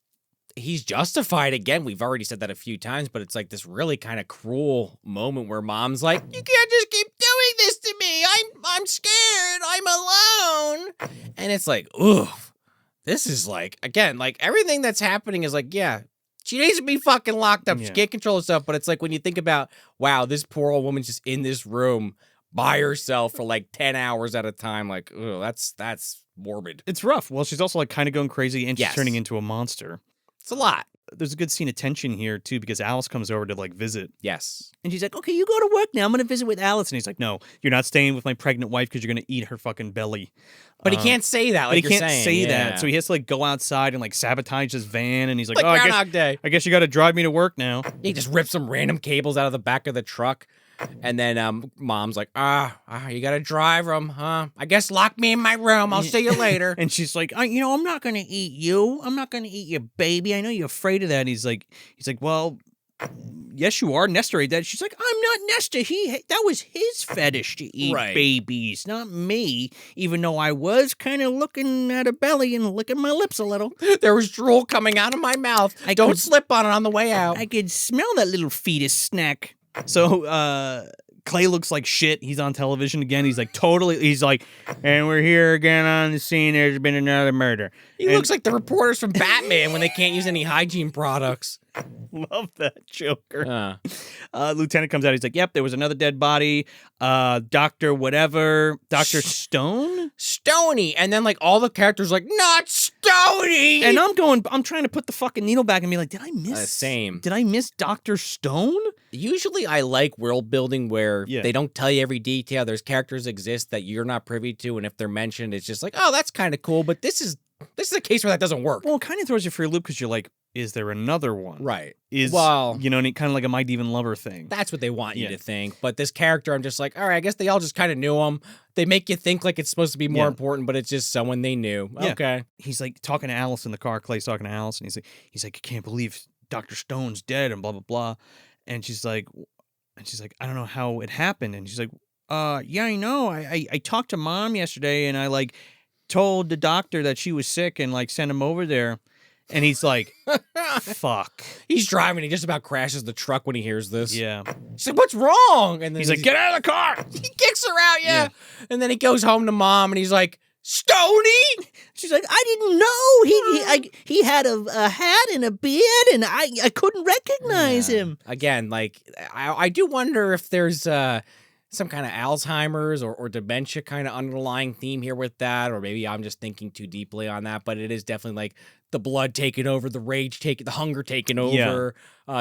S2: he's justified again. We've already said that a few times, but it's like this really kind of cruel moment where Mom's like, you can't just keep doing this to me. I'm scared. I'm alone. And it's like, oof. This is like, again, like everything that's happening is like, yeah, she needs to be fucking locked up. She can't control herself. But it's like when you think about, wow, this poor old woman's just in this room by herself for like 10 hours at a time. Like, oh, that's morbid.
S1: It's rough. Well, she's also like kind of going crazy and she's turning into a monster.
S2: It's a lot.
S1: there's a good scene of tension here too, because Alice comes over to like visit.
S2: Yes.
S1: And she's like, okay, you go to work now. I'm going to visit with Alice. And he's like, no, you're not staying with my pregnant wife because you're going to eat her fucking belly.
S2: But he can't say that, like
S1: but he
S2: you're
S1: can't
S2: saying.
S1: say
S2: Yeah.
S1: that. So he has to like go outside and like sabotage his van. And he's like,
S2: Like
S1: oh,
S2: Groundhog Day.
S1: I guess you got to drive me to work now.
S2: He just rips some random cables out of the back of the truck. And then Mom's like, you got to drive them, huh? I guess lock me in my room. I'll see you later.
S1: And she's like, I'm not going to eat you. I'm not going to eat your baby. I know you're afraid of that. And he's like, well, yes, you are. Nestor ate that. She's like, I'm not Nestor. That was his fetish to eat babies, not me. Even though I was kind of looking at a belly and licking my lips a little.
S2: There was drool coming out of my mouth. Don't slip on it on the way out.
S1: I could smell that little fetus snack. So, Clay looks like shit. He's on television again. He's like, and we're here again on the scene. There's been another murder.
S2: He looks like the reporters from Batman when they can't use any hygiene products.
S1: Love that Joker. Lieutenant comes out. He's like, yep, there was another dead body. Dr. whatever. Dr. Stone?
S2: Stoney. And then like all the characters like, not Stoney.
S1: And I'm trying to put the fucking needle back and be like, did I miss?
S2: Same.
S1: Did I miss Dr. Stone?
S2: Usually I like world building where they don't tell you every detail. There's characters exist that you're not privy to. And if they're mentioned, it's just like, oh, that's kind of cool. But this is a case where that doesn't work.
S1: Well, it kind of throws you for a loop because you're like, is there another one?
S2: Right.
S1: Kind of like a My Demon Lover thing.
S2: That's what they want you to think. But this character, I'm just like, all right, I guess they all just kind of knew him. They make you think like it's supposed to be more important, but it's just someone they knew. Yeah. Okay. He's
S1: like talking to Alice in the car. Clay's talking to Alice, and he's like, I can't believe Dr. Stone's dead, and blah blah blah. And she's like, I don't know how it happened. And she's like, yeah, I know. I talked to Mom yesterday, and I like told the doctor that she was sick, and like sent him over there. And he's like, fuck.
S2: He's driving. He just about crashes the truck when he hears this.
S1: Yeah.
S2: She's like, what's wrong? And then
S1: he's like, get out of the car.
S2: He kicks her out, yeah. And then he goes home to Mom, and he's like, Stoney?
S1: She's like, I didn't know. He had a hat and a beard, and I couldn't recognize him.
S2: Again, like, I do wonder if there's some kind of Alzheimer's or dementia kind of underlying theme here with that, or maybe I'm just thinking too deeply on that, but it is definitely like the blood taking over, the rage taking, the hunger taking over,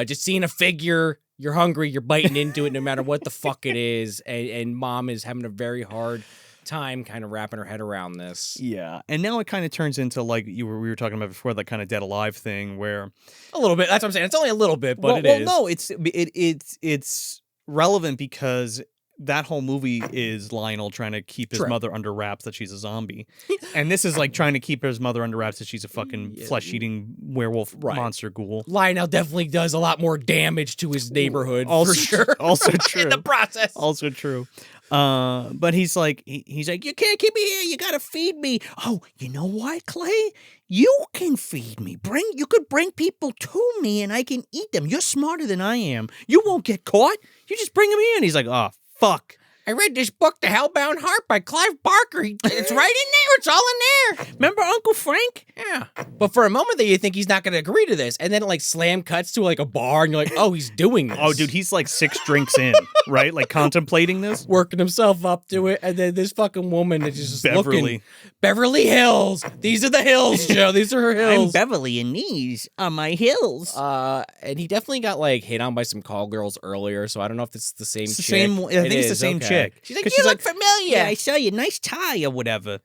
S2: just seeing a figure, you're hungry, you're biting into it no matter what the fuck it is, and Mom is having a very hard time kind of wrapping her head around this.
S1: Yeah, and now it kind of turns into like we were talking about before, that kind of Dead Alive thing where
S2: a little bit. That's what I'm saying. It's only a little bit, but it is.
S1: No, it's relevant because that whole movie is Lionel trying to keep his mother under wraps that she's a zombie. And this is like trying to keep his mother under wraps that she's a fucking flesh-eating werewolf monster ghoul.
S2: Lionel definitely does a lot more damage to his neighborhood,
S1: also,
S2: for sure.
S1: Also true.
S2: In the process.
S1: Also true. But he's like, you can't keep me here. You gotta feed me. Oh, you know what, Clay? You can feed me. You could bring people to me and I can eat them. You're smarter than I am. You won't get caught. You just bring them in. He's like, oh, fuck.
S2: I read this book, The Hellbound Heart by Clive Barker. It's right in there. It's all in there.
S1: Remember Uncle Frank?
S2: Yeah. But for a moment there, you think he's not going to agree to this. And then it like slam cuts to like a bar and you're like, oh, he's doing this.
S1: Oh, dude, he's like 6 drinks in, right? Like contemplating this.
S2: Working himself up to it. And then this fucking woman is just looking. Beverly Hills. These are the hills, Joe. These are her hills.
S1: I'm Beverly and these are my hills.
S2: And he definitely got like hit on by some call girls earlier. So I don't know if it's the same chick.
S1: I think it's the same chick.
S2: She's like, you look familiar.
S1: Yeah, I saw you. Nice tie or whatever.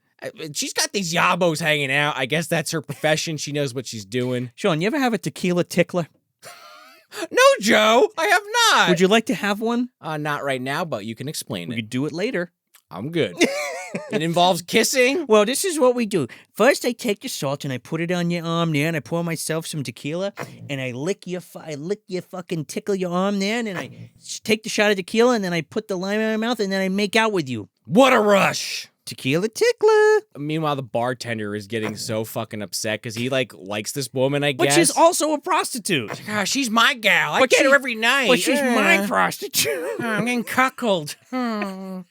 S2: She's got these yabos hanging out. I guess that's her profession. She knows what she's doing.
S1: Sean, you ever have a tequila tickler?
S2: No, Joe, I have not.
S1: Would you like to have one?
S2: Not right now, but you can explain it.
S1: We could do it later.
S2: I'm good. It involves kissing?
S1: Well, this is what we do. First, I take the salt and I put it on your arm there, and I pour myself some tequila, and I lick your fucking tickle your arm there, and then I take the shot of tequila, and then I put the lime in my mouth, and then I make out with you.
S2: What a rush!
S1: Tequila tickler.
S2: Meanwhile, the bartender is getting so fucking upset because he likes this woman, I guess.
S1: Which is also a prostitute.
S2: Gosh, she's my gal. I get her every night.
S1: But she's my prostitute.
S2: I'm getting cuckolded.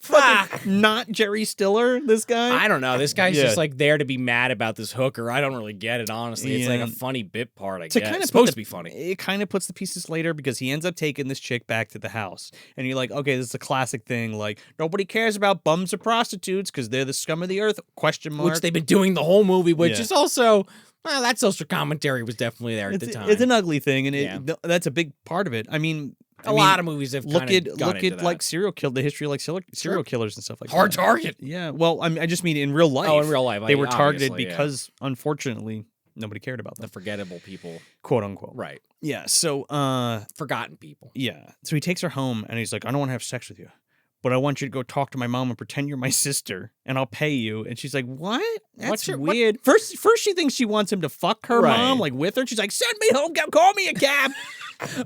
S1: Fuck. Not Jerry Stiller, this guy?
S2: I don't know. This guy's just like there to be mad about this hooker. I don't really get it, honestly. It's like a funny bit part, I guess. It's supposed to be funny.
S1: It kind of puts the pieces later because he ends up taking this chick back to the house. And you're like, okay, this is a classic thing. Like, nobody cares about bums or prostitutes because they're the scum of the earth, ?
S2: Which they've been doing the whole movie, which is also... Well, that social commentary was definitely there at the time.
S1: It's an ugly thing, and that's a big part of it. I mean,
S2: a lot of movies have
S1: look
S2: kind
S1: at
S2: that.
S1: like the history of like serial killers and stuff like
S2: Hard
S1: that.
S2: target.
S1: Yeah, well, I just mean in real life.
S2: Oh, in real life,
S1: they were targeted because, unfortunately, nobody cared about them.
S2: The forgettable people,
S1: quote unquote.
S2: Right.
S1: Yeah. So,
S2: forgotten people.
S1: Yeah. So he takes her home, and he's like, "I don't want to have sex with you, but I want you to go talk to my mom and pretend you're my sister, and I'll pay you." And she's like, "What? That's weird." First, she thinks she wants him to fuck her mom, like with her. She's like, "Send me home, call me a cab."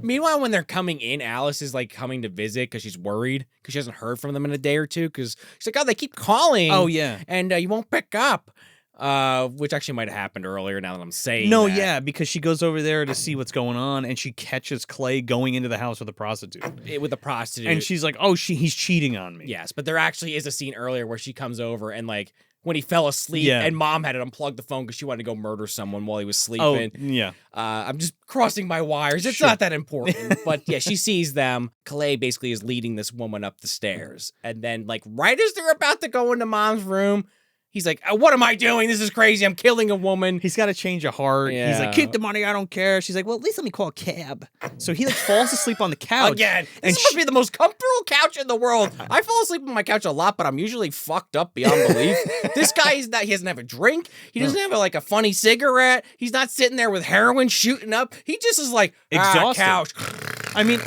S2: Meanwhile, when they're coming in, Alice is like coming to visit because she's worried because she hasn't heard from them in a day or two. Because she's like, "Oh, they keep calling."
S1: Oh yeah,
S2: and you won't pick up. Which actually might have happened earlier. Now that I'm saying,
S1: yeah, because she goes over there to see what's going on, and she catches Clay going into the house with a prostitute. And she's like, "Oh, he's cheating on me."
S2: Yes, but there actually is a scene earlier where she comes over and like when he fell asleep, and Mom had to unplug the phone because she wanted to go murder someone while he was sleeping.
S1: Oh, yeah.
S2: I'm just crossing my wires. It's not that important, but yeah, she sees them. Clay basically is leading this woman up the stairs, and then like right as they're about to go into Mom's room. He's like, what am I doing? This is crazy. I'm killing a woman.
S1: He's got a change of heart. Yeah. He's like, keep the money. I don't care. She's like, well, at least let me call a cab. So he like falls asleep on the couch.
S2: Again, this must be the most comfortable couch in the world. I fall asleep on my couch a lot, but I'm usually fucked up beyond belief. This guy is not. He doesn't have a drink. He doesn't have like a funny cigarette. He's not sitting there with heroin shooting up. He just is like exhausted. Couch.
S1: I mean,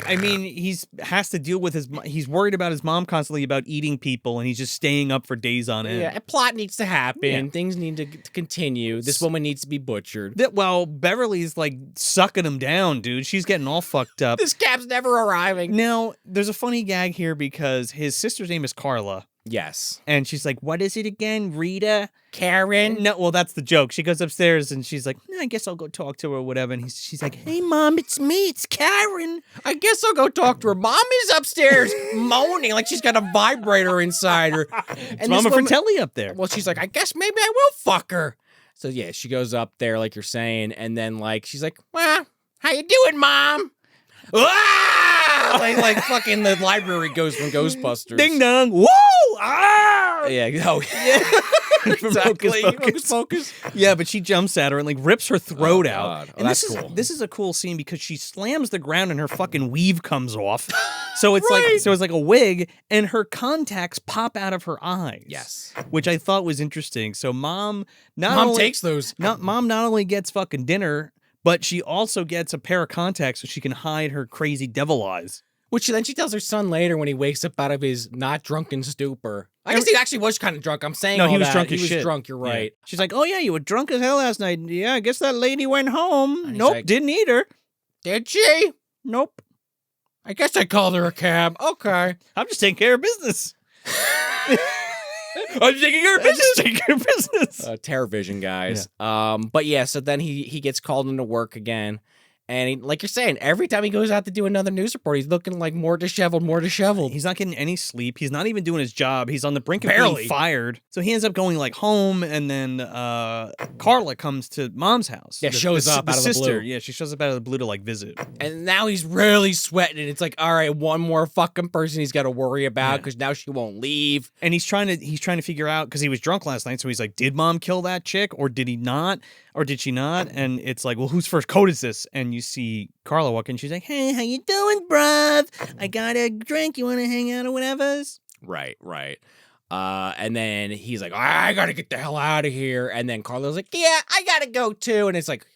S1: has to deal with he's worried about his mom constantly about eating people, and he's just staying up for days on end.
S2: Yeah, a plot needs to happen. Yeah. Things need to continue. This woman needs to be butchered.
S1: Beverly's like sucking him down, dude. She's getting all fucked up.
S2: This cab's never arriving.
S1: Now, there's a funny gag here because his sister's name is Carla.
S2: Yes.
S1: And she's like, what is it again? Rita?
S2: Karen?
S1: No, well, that's the joke. She goes upstairs and she's like, I guess I'll go talk to her or whatever. And she's like, hey, Mom, it's me. It's Karen.
S2: I guess I'll go talk to her. Mom is upstairs moaning like she's got a vibrator inside her.
S1: And Mama Fratelli up there.
S2: Well, she's like, I guess maybe I will fuck her. So, yeah, she goes up there like you're saying. And then, like, she's like, well, how you doing, Mom? Ah! like fucking the library goes from Ghostbusters.
S1: Ding dong. Woo! Ah!
S2: Yeah. Oh, yeah. Exactly.
S1: Hocus Pocus. Yeah, but she jumps at her and like rips her throat out.
S2: Oh,
S1: and
S2: that's cool.
S1: This is a cool scene because she slams the ground and her fucking weave comes off. So it's like a wig, and her contacts pop out of her eyes.
S2: Yes.
S1: Which I thought was interesting. So Mom
S2: takes those.
S1: Mom not only gets fucking dinner, but she also gets a pair of contacts so she can hide her crazy devil eyes.
S2: Which then she tells her son later when he wakes up out of his not drunken stupor. I guess he actually was kind of drunk. I'm saying
S1: no, he was drunk as shit.
S2: He was drunk, you're right.
S1: Yeah. She's like, oh yeah, you were drunk as hell last night. Yeah, I guess that lady went home. Nope, like, didn't eat her.
S2: Did she?
S1: Nope.
S2: I guess I called her a cab. Okay.
S1: I'm just taking care of business. I'm taking care of business.
S2: TerrorVision, guys. Yeah. But yeah, so then he gets called into work again. And he, like you're saying, every time he goes out to do another news report, he's looking like more disheveled. He's
S1: not getting any sleep. He's not even doing his job. He's on the brink of being fired. So he ends up going like home, and then Carla comes to Mom's house.
S2: Yeah, shows up out of the blue.
S1: Yeah, she shows up out of the blue to like visit.
S2: And now he's really sweating, and it's like, all right, one more fucking person he's got to worry about because now she won't leave.
S1: And he's trying to figure out because he was drunk last night. So he's like, did Mom kill that chick, or did he not? Or did she not? And it's like, well, whose first coat is this? And you see Carla walk in. She's like, hey, how you doing, bruv? I got a drink. You want to hang out or whatever?
S2: Right. And then he's like, I got to get the hell out of here. And then Carla's like, yeah, I got to go too. And it's like,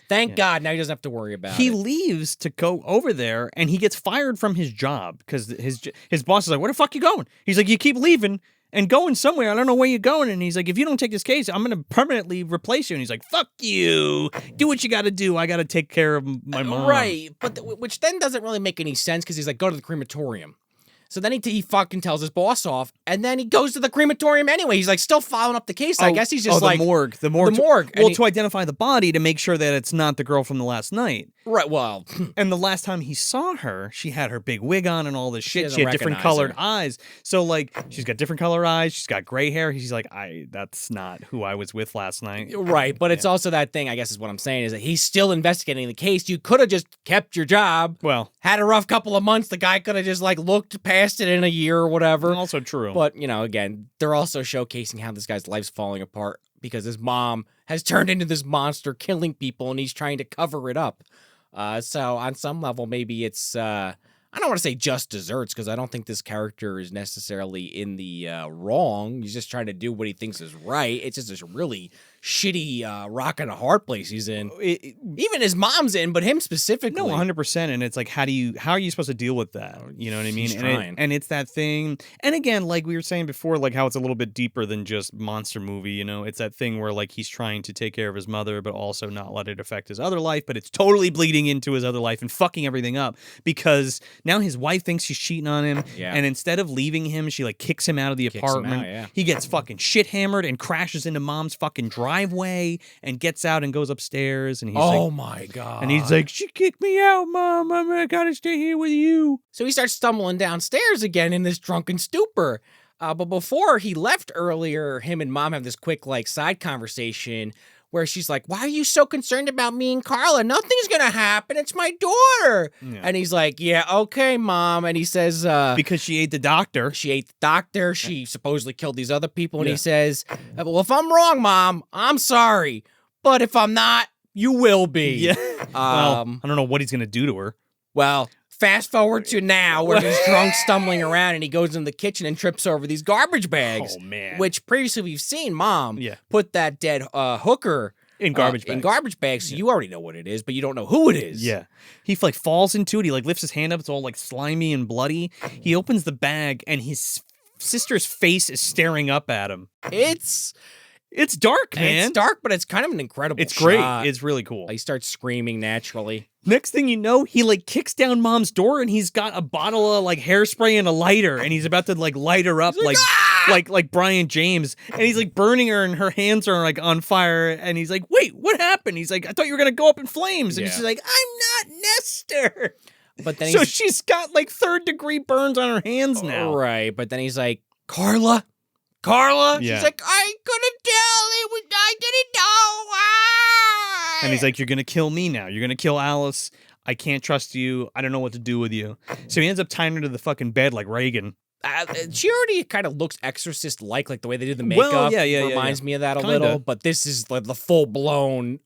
S2: thank God. Now he doesn't have to worry about it.
S1: He leaves to go over there, and he gets fired from his job because his boss is like, where the fuck you going? He's like, you keep leaving and going somewhere. I don't know where you're going. And he's like, if you don't take this case, I'm going to permanently replace you. And he's like, fuck you. Do what you got to do. I got to take care of my mom.
S2: Right. But which then doesn't really make any sense because he's like, go to the crematorium. So then he fucking tells his boss off, and then he goes to the crematorium anyway. He's like still following up the case. I guess he's just like
S1: the morgue. The morgue. Well, to identify the body to make sure that it's not the girl from the last night.
S2: Right. Well,
S1: and the last time he saw her, she had her big wig on and all this shit. She had different colored eyes. So like, she's got different colored eyes. She's got gray hair. He's like, that's not who I was with last night.
S2: Right. But it's also that thing. I guess is what I'm saying is that he's still investigating the case. You could have just kept your job.
S1: Well,
S2: had a rough couple of months. The guy could have just like looked past it in a year or whatever.
S1: Also true.
S2: But, again, they're also showcasing how this guy's life's falling apart because his mom has turned into this monster killing people, and he's trying to cover it up. So on some level, maybe it's I don't want to say just desserts, because I don't think this character is necessarily in the wrong. He's just trying to do what he thinks is right. It's just this really shitty rock and a hard place he's in. Even his mom's in, but him specifically.
S1: No, 100%. And it's like, how are you supposed to deal with that? You know what I mean? And it's that thing. And again, like we were saying before, like how it's a little bit deeper than just monster movie. You know, it's that thing where like he's trying to take care of his mother, but also not let it affect his other life. But it's totally bleeding into his other life and fucking everything up, because now his wife thinks she's cheating on him.
S2: Yeah.
S1: And instead of leaving him, she like kicks him out of the apartment.
S2: Out, yeah.
S1: He gets fucking shit hammered and crashes into mom's fucking driveway and gets out and goes upstairs. And he's
S2: oh my God.
S1: And he's like, she kicked me out, Mom. I gotta stay here with you.
S2: So he starts stumbling downstairs again in this drunken stupor. But before he left earlier, him and Mom have this quick like side conversation where she's like, why are you so concerned about me and Carla? Nothing's gonna happen. It's my daughter. Yeah. And he's like, yeah, okay, Mom. And he says,
S1: because she ate the doctor.
S2: She ate the doctor. She supposedly killed these other people. And he says, well, if I'm wrong, Mom, I'm sorry. But if I'm not, you will be.
S1: Yeah. Well, I don't know what he's gonna do to her.
S2: Well, fast forward to now where he's drunk, stumbling around, and he goes in the kitchen and trips over these garbage bags.
S1: Oh, man.
S2: Which previously we've seen Mom put that dead hooker
S1: in garbage bags.
S2: In garbage bags, so you already know what it is, but you don't know who it is.
S1: Yeah. He like falls into it. He like lifts his hand up. It's all like slimy and bloody. He opens the bag, and his sister's face is staring up at him. It's dark, man.
S2: It's dark, but it's kind of an incredible
S1: It's great.
S2: shot.
S1: It's really cool.
S2: He starts screaming naturally.
S1: Next thing you know, he like kicks down Mom's door, and he's got a bottle of like hairspray and a lighter, and he's about to like light her up like Brian James, and he's like burning her, and her hands are like on fire, and he's like, wait, what happened? He's like, I thought you were gonna go up in flames. And she's like, I'm not Nestor.
S2: But then
S1: so she's got like 3rd-degree burns on her hands now.
S2: Right, but then he's like, Carla? Yeah. She's like, I couldn't tell. I didn't know. Ah!
S1: And he's like, you're going to kill me now. You're going to kill Alice. I can't trust you. I don't know what to do with you. So he ends up tying her to the fucking bed like Reagan.
S2: She already kind of looks Exorcist-like the way they did the makeup.
S1: Well, yeah.
S2: Reminds me of that a little. But this is like the full-blown...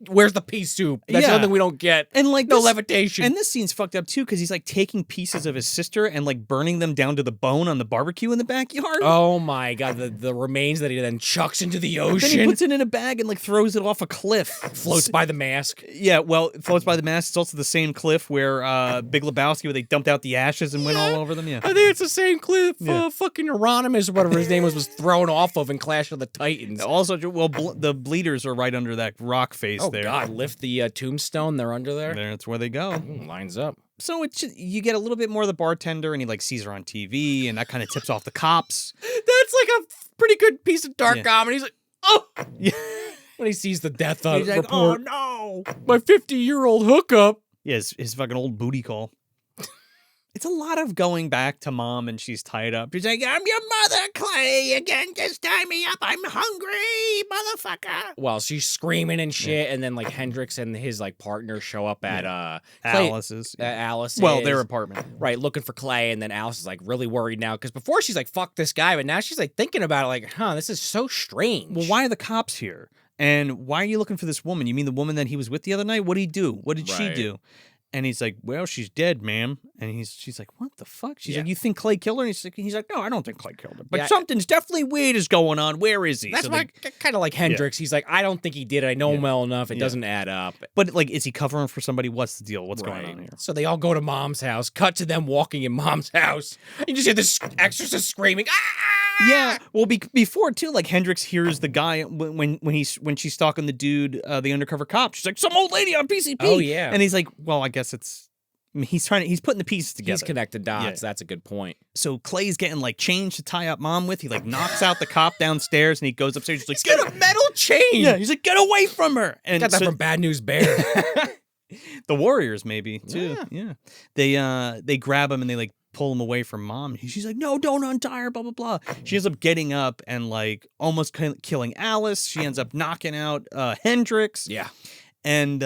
S2: Where's the pea soup? That's something we don't get. And like no levitation.
S1: And this scene's fucked up too, because he's like taking pieces of his sister and like burning them down to the bone on the barbecue in the backyard.
S2: Oh my God, the remains that he then chucks into the ocean.
S1: Then he puts it in a bag and like throws it off a cliff.
S2: Floats by the mask.
S1: Yeah, well, it floats by the mask. It's also the same cliff where Big Lebowski, where they dumped out the ashes and went all over them. Yeah,
S2: I think it's the same cliff. Fucking Euronymous or whatever his name was thrown off of in Clash of the Titans.
S1: Also, well, the bleeders are right under that rock face.
S2: Oh, God, lift the tombstone. They're under there.
S1: That's where they go.
S2: Lines up.
S1: So you get a little bit more of the bartender, and he like sees her on TV, and that kind of tips off the cops.
S2: That's like a pretty good piece of dark comedy. He's like, oh, yeah. When he sees the death on
S1: he's like,
S2: report.
S1: Oh no,
S2: my 50-year-old hookup.
S1: Yeah, his fucking old booty call. It's a lot of going back to Mom, and she's tied up. She's like, I'm your mother, Clay. Again, just tie me up. I'm hungry, motherfucker.
S2: Well, she's screaming and shit, and then like Hendrix and his like partner show up at
S1: Alice's.
S2: Alice's.
S1: Well, their apartment.
S2: Right, looking for Clay, and then Alice is like really worried now, because before she's like, fuck this guy, but now she's like thinking about it like, this is so strange.
S1: Well, why are the cops here? And why are you looking for this woman? You mean the woman that he was with the other night? What did he do? What did she do? And he's like, well, she's dead, ma'am. And she's like, what the fuck? She's like, you think Clay killed her? And he's like, no, I don't think Clay killed her. But something's definitely weird is going on. Where is he?
S2: That's kind of like Hendrix. He's like, I don't think he did it. I know him well enough. It doesn't add up.
S1: But like, is he covering for somebody? What's the deal? What's going on here?
S2: So they all go to Mom's house. Cut to them walking in Mom's house. You just hear this exorcist screaming, ah!
S1: Yeah, well, before too, like Hendrix hears the guy when she's stalking the dude, the undercover cop. She's like, some old lady on PCP.
S2: Oh yeah,
S1: and he's like, well, I guess it's. He's putting the pieces together.
S2: He's connected dots. That's a good point.
S1: So Clay's getting like chains to tie up Mom with. He like knocks out the cop downstairs, and he goes upstairs. He's like,
S2: get a metal chain.
S1: Yeah, he's like, get away from her. And
S2: got that from Bad News Bear.
S1: The Warriors, maybe too. Yeah, they grab him and they like pull him away from Mom. She's like, no, don't untie her, blah, blah, blah. She ends up getting up and like almost killing Alice. She ends up knocking out Hendrix.
S2: Yeah.
S1: And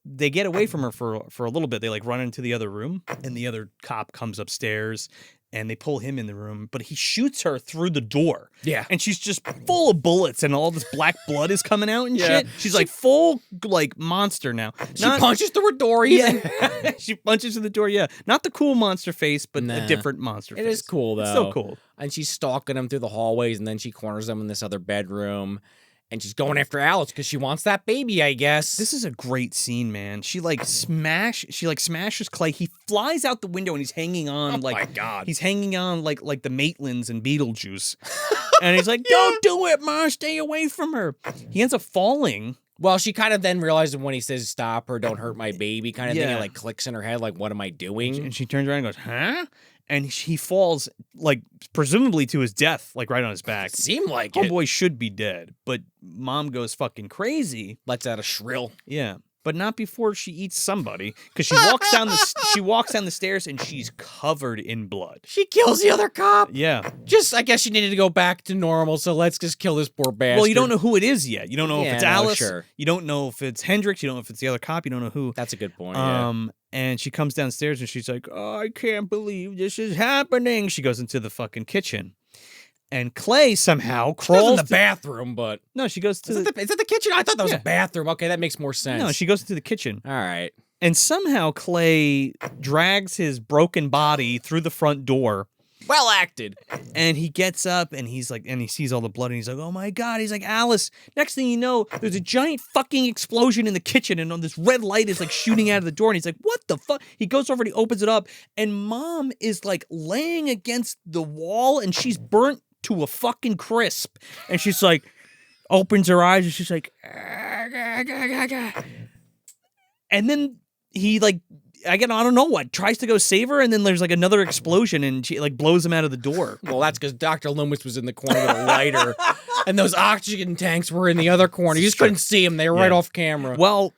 S1: they get away from her for a little bit. They like run into the other room, and the other cop comes upstairs and they pull him in the room, but he shoots her through the door.
S2: Yeah.
S1: And she's just full of bullets and all this black blood is coming out and
S2: Yeah.
S1: shit. She's like full like monster now.
S2: She punches through a door even.
S1: Yeah. She punches through the door, yeah. Not the cool monster face, but
S2: Nah.
S1: a different monster face.
S2: It is cool, though.
S1: It's so cool.
S2: And she's stalking him through the hallways, and then she corners him in this other bedroom. And she's going after Alice because she wants that baby, I guess.
S1: This is a great scene, man. She smashes Clay. He flies out the window and he's hanging on
S2: Oh my God.
S1: He's hanging on like the Maitlands in Beetlejuice. And he's like, "Don't do it, Mom. Stay away from her." He ends up falling.
S2: Well, she kind of then realizes when he says, "Stop her, don't hurt my baby," kind of thing.
S1: Yeah.
S2: It like clicks in her head, like, what am I doing?
S1: And she turns around and goes, "Huh?" And he falls, like, presumably to his death, like right on his back.
S2: Seemed like it.
S1: Homeboy should be dead, but Mom goes fucking crazy.
S2: Lets out a shrill.
S1: Yeah, but not before she eats somebody, because she walks down the stairs and she's covered in blood.
S2: She kills the other cop.
S1: Yeah.
S2: Just, I guess she needed to go back to normal, so let's just kill this poor bastard.
S1: Well, you don't know who it is yet. You don't know if it's Alice.
S2: Sure.
S1: You don't know if it's Hendrix. You don't know if it's the other cop. You don't know who.
S2: That's a good point, yeah.
S1: And she comes downstairs and she's like, "Oh, I can't believe this is happening." She goes into the fucking kitchen. And Clay somehow
S2: She goes
S1: crawls
S2: in the bathroom, but...
S1: No, she goes to
S2: Is that the kitchen? I thought that was a bathroom. Okay, that makes more sense.
S1: No, she goes to the kitchen.
S2: All right.
S1: And somehow Clay drags his broken body through the front door.
S2: Well acted.
S1: And he gets up and he's like, and he sees all the blood and he's like, "Oh my God." He's like, "Alice." Next thing you know, there's a giant fucking explosion in the kitchen and this red light is like shooting out of the door. And he's like, "What the fuck?" He goes over and he opens it up and Mom is like laying against the wall and she's burnt to a fucking crisp. And she's like, opens her eyes and she's like, and then he like, I don't know what, tries to go save her, and then there's like another explosion, and she like blows him out of the door.
S2: Well, that's because Dr. Loomis was in the corner with a lighter, and those oxygen tanks were in the other corner. You just couldn't see them; they were right off camera.
S1: Well,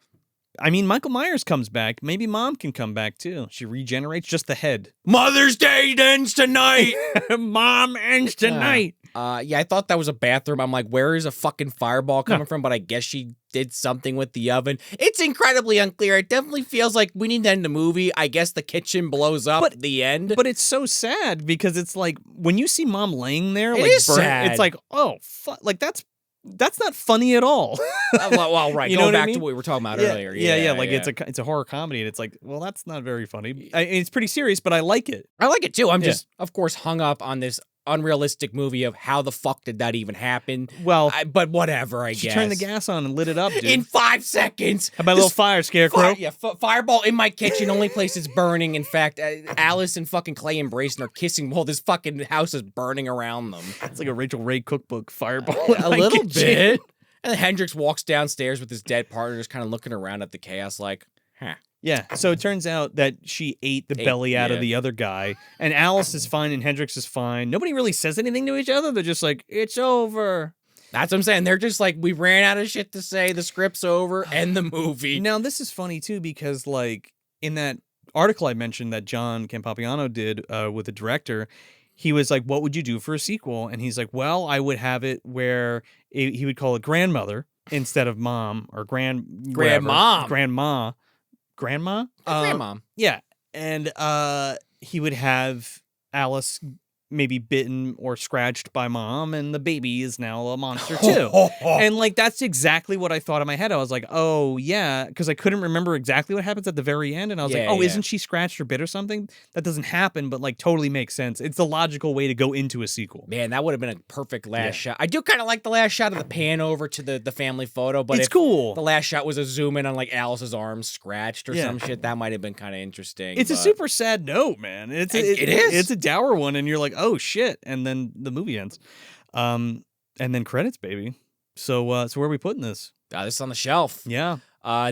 S1: I mean, Michael Myers comes back. Maybe Mom can come back too. She regenerates just the head.
S2: Mother's Day ends tonight.
S1: Mom ends tonight.
S2: Yeah, I thought that was a bathroom. I'm like, where is a fucking fireball coming from? But I guess she did something with the oven. It's incredibly unclear. It definitely feels like we need to end the movie. I guess the kitchen blows up at the end.
S1: But it's so sad because it's like when you see Mom laying there,
S2: It
S1: like
S2: is
S1: burnt,
S2: sad.
S1: it's like, oh, like that's not funny at all.
S2: Well, right.
S1: You know
S2: Going
S1: what I
S2: back
S1: mean?
S2: to what we were talking about
S1: Yeah,
S2: earlier.
S1: Yeah. Like it's a horror comedy, and it's like, well, that's not very funny. It's pretty serious, but I like it.
S2: I like it too. I'm just, of course, hung up on this unrealistic movie of how the fuck did that even happen.
S1: Well,
S2: but whatever, I
S1: she
S2: guess.
S1: turned the gas on and lit it up, dude.
S2: In 5 seconds.
S1: How about a little fire, Scarecrow?
S2: Fireball in my kitchen, only place it's burning. In fact, Alice and fucking Clay embracing are kissing while this fucking house is burning around them.
S1: It's like a Rachel Ray cookbook, Fireball.
S2: A little bit. And Hendrix walks downstairs with his dead partner, just kind of looking around at the chaos like, huh.
S1: Yeah, so it turns out that she ate the belly out of the other guy, and Alice is fine and Hendrix is fine. Nobody really says anything to each other. They're just like, it's over.
S2: That's what I'm saying. They're just like, we ran out of shit to say. The script's over. End the movie.
S1: Now, this is funny, too, because, like, in that article I mentioned that John Campapiano did with the director, he was like, what would you do for a sequel? And he's like, well, I would have it where he would call it grandmother instead of mom or
S2: grandmom.
S1: Grandma?
S2: Grandmom.
S1: Yeah. And he would have Alice maybe bitten or scratched by mom, and the baby is now a monster too. And like that's exactly what I thought in my head. I was like, oh yeah, because I couldn't remember exactly what happens at the very end, and I was like, oh, isn't she scratched or bit or something? That doesn't happen, but like totally makes sense. It's the logical way to go into a sequel.
S2: Man, that would have been a perfect last shot. I do kind of like the last shot of the pan over to the family photo, but
S1: it's cool.
S2: The last shot was a zoom in on like Alice's arm scratched or some shit. That might have been kind of interesting.
S1: It's a super sad note, man. It is. It's a dour one, and you're like, oh shit, and then the movie ends, and then credits, baby. So where are we putting this?
S2: This is on the shelf.
S1: Yeah.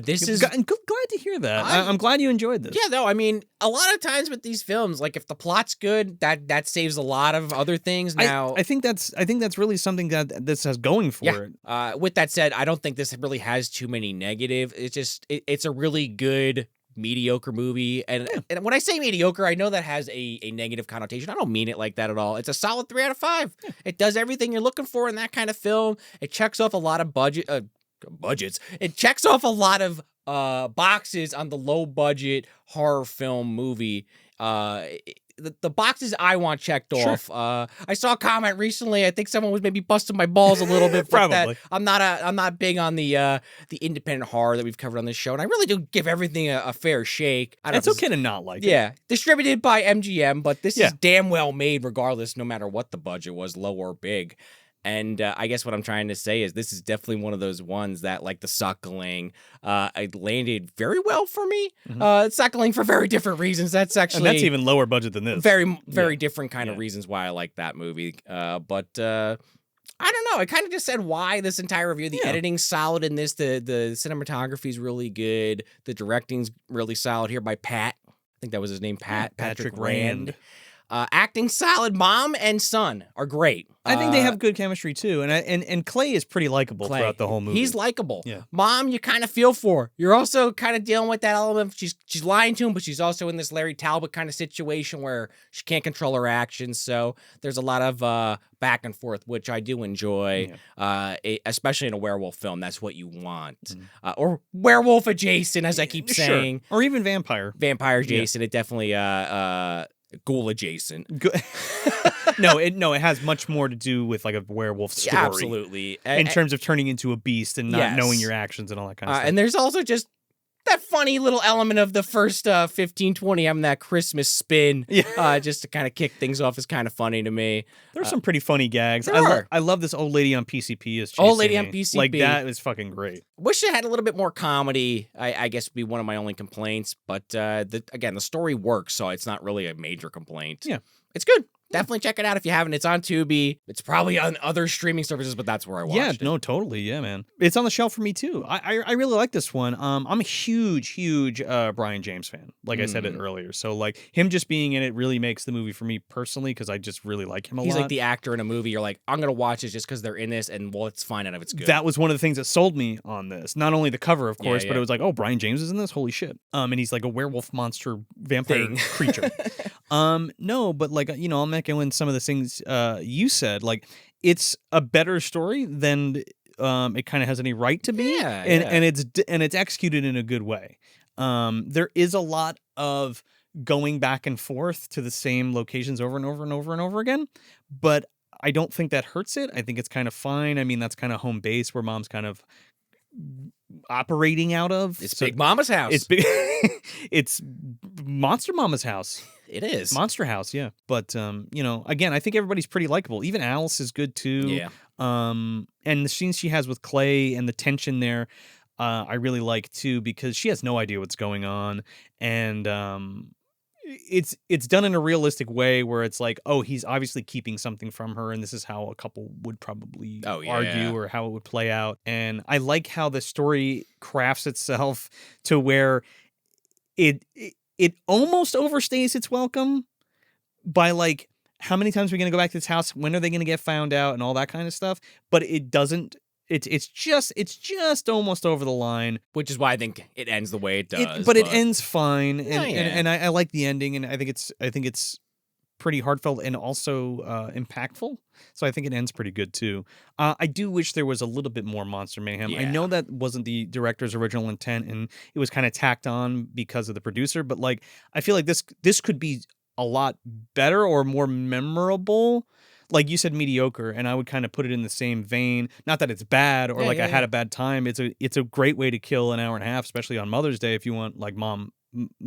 S2: This is
S1: glad to hear that. I'm glad you enjoyed this.
S2: Yeah, no, I mean, a lot of times with these films, like if the plot's good, that saves a lot of other things. Now,
S1: I think that's really something that this has going for it.
S2: With that said, I don't think this really has too many negative. It's just it's a really good mediocre movie, and when I say mediocre, I know that has a negative connotation. I don't mean it like that at all. It's a solid 3 out of 5. Yeah. It does everything you're looking for in that kind of film. It checks off a lot of budgets. It checks off a lot of boxes on the low budget horror film movie the boxes I want checked
S1: Sure.
S2: off. I saw a comment recently. I think someone was maybe busting my balls a little bit for
S1: Probably.
S2: that. I'm not big on the independent horror that we've covered on this show, and I really do give everything a fair shake. I don't
S1: It's
S2: know if
S1: okay to not like it.
S2: Yeah, distributed by MGM, but this
S1: Yeah.
S2: is damn well made regardless, no matter what the budget was, low or big. And I guess what I'm trying to say is this is definitely one of those ones that, like the Suckling, it landed very well for me. Suckling for very different reasons. That's actually...
S1: And that's even lower budget than this.
S2: Very different kind of
S1: Yeah.
S2: reasons why I like that movie. But I don't know. I kind of just said why this entire review. The editing's solid in this. The cinematography's really good. The directing's really solid here by Pat. I think that was his name, Patrick Rand. Acting solid. Mom and son are great.
S1: I think they have good chemistry too, and Clay is pretty likable throughout the whole movie.
S2: He's likable.
S1: Yeah.
S2: Mom, you kind of feel for. You're also kind of dealing with that element. She's lying to him, but she's also in this Larry Talbot kind of situation where she can't control her actions. So there's a lot of back and forth, which I do enjoy, especially in a werewolf film. That's what you want, or werewolf adjacent, as I keep saying,
S1: or even vampire.
S2: Vampire adjacent. It definitely ghoul adjacent.
S1: No, it has much more to do with like a werewolf story.
S2: Yeah, absolutely.
S1: In terms of turning into a beast and not knowing your actions and all that kind of stuff.
S2: And there's also just that funny little element of the first 15-20 having that Christmas spin, just to kind of kick things off is kind of funny to me.
S1: There's some pretty funny gags. I love this old lady on PCP as chasing
S2: Old lady on
S1: me.
S2: PCP.
S1: Like, that is fucking great.
S2: Wish it had a little bit more comedy, I guess would be one of my only complaints. But again, the story works, so it's not really a major complaint.
S1: Yeah.
S2: It's good. Definitely check it out if you haven't. It's on Tubi. It's probably on other streaming services, but that's where I watched it.
S1: Yeah, no, totally. Yeah, man. It's on the shelf for me, too. I really like this one. I'm a huge Brian James fan, like I said it earlier. So, like, him just being in it really makes the movie for me personally, because I just really like him a lot.
S2: He's like the actor in a movie. You're like, I'm going to watch it just because they're in this, and well, let's find out if it's good.
S1: That was one of the things that sold me on this. Not only the cover, of course, but it was like, oh, Brian James is in this? Holy shit. And he's like a werewolf monster vampire creature. No, but like, I'm echoing some of the things you said. Like, it's a better story than it kind of has any right to be. And it's executed in a good way. There is a lot of going back and forth to the same locations over and over and over and over again, but I don't think that hurts it. I think it's kind of fine. I mean, that's kind of home base where Mom's kind of operating out of.
S2: It's Big Mama's house.
S1: It's big. It's Monster Mama's house.
S2: It is.
S1: Monster House, yeah. But again, I think everybody's pretty likable. Even Alice is good too.
S2: Yeah.
S1: And the scenes she has with Clay and the tension there, I really like too, because she has no idea what's going on, and it's done in a realistic way where it's like, oh, he's obviously keeping something from her, and this is how a couple would probably argue or how it would play out. And I like how the story crafts itself to where it almost overstays its welcome by like, how many times are we going to go back to this house? When are they going to get found out and all that kind of stuff? But it doesn't. It's just almost over the line,
S2: which is why I think it ends the way it does.
S1: But it ends fine, and I like the ending, and I think it's pretty heartfelt and also impactful. So I think it ends pretty good too. I do wish there was a little bit more monster mayhem. I know that wasn't the director's original intent, and it was kind of tacked on because of the producer. But like, I feel like this could be a lot better or more memorable. Like you said, mediocre, and I would kind of put it in the same vein. Not that it's bad or I had a bad time. It's a great way to kill an hour and a half, especially on Mother's Day if you want like mom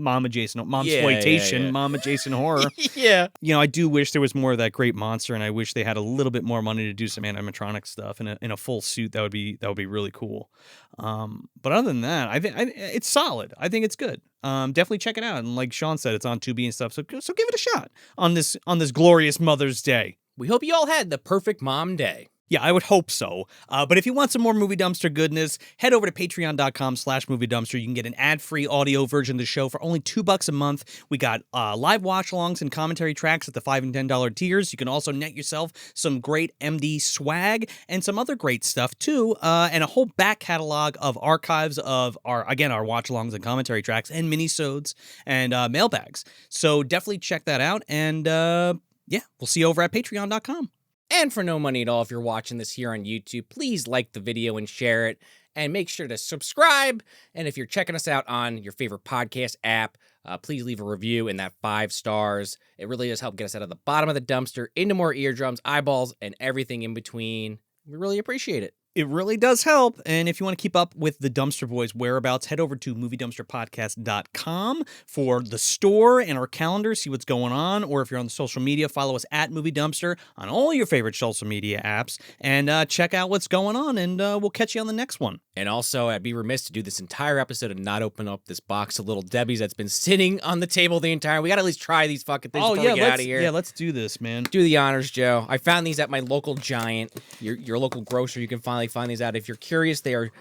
S1: adjacent, exploitation, mom adjacent horror. I do wish there was more of that great monster, and I wish they had a little bit more money to do some animatronic stuff in a full suit. That would be really cool. But other than that, I think it's solid. I think it's good. Definitely check it out. And like Sean said, it's on Tubi and stuff. So give it a shot on this glorious Mother's Day.
S2: We hope you all had the perfect mom day.
S1: Yeah, I would hope so. But if you want some more Movie Dumpster goodness, head over to patreon.com/Movie Dumpster. You can get an ad-free audio version of the show for only $2 a month. We got live watch-alongs and commentary tracks at the $5 and $10 tiers. You can also net yourself some great MD swag and some other great stuff too, and a whole back catalog of archives of our watch-alongs and commentary tracks and minisodes and mailbags. So definitely check that out, and we'll see you over at patreon.com.
S2: And for no money at all, if you're watching this here on YouTube, please like the video and share it. and make sure to subscribe. And if you're checking us out on your favorite podcast app, please leave a review and that 5 stars. It really does help get us out of the bottom of the dumpster into more eardrums, eyeballs, and everything in between. We really appreciate it.
S1: It really does help. And if you want to keep up with the Dumpster Boys' whereabouts, head over to moviedumpsterpodcast.com for the store and our calendar, see what's going on. Or if you're on the social media, follow us at Movie Dumpster on all your favorite social media apps and check out what's going on. And we'll catch you on the next one.
S2: And also, I'd be remiss to do this entire episode and not open up this box of Little Debbie's that's been sitting on the table the entire. We got to at least try these fucking things before we get out of here.
S1: Yeah, let's do this, man.
S2: Do the honors, Joe. I found these at my local Giant, your local grocer. You can finally find these out. If you're curious, they are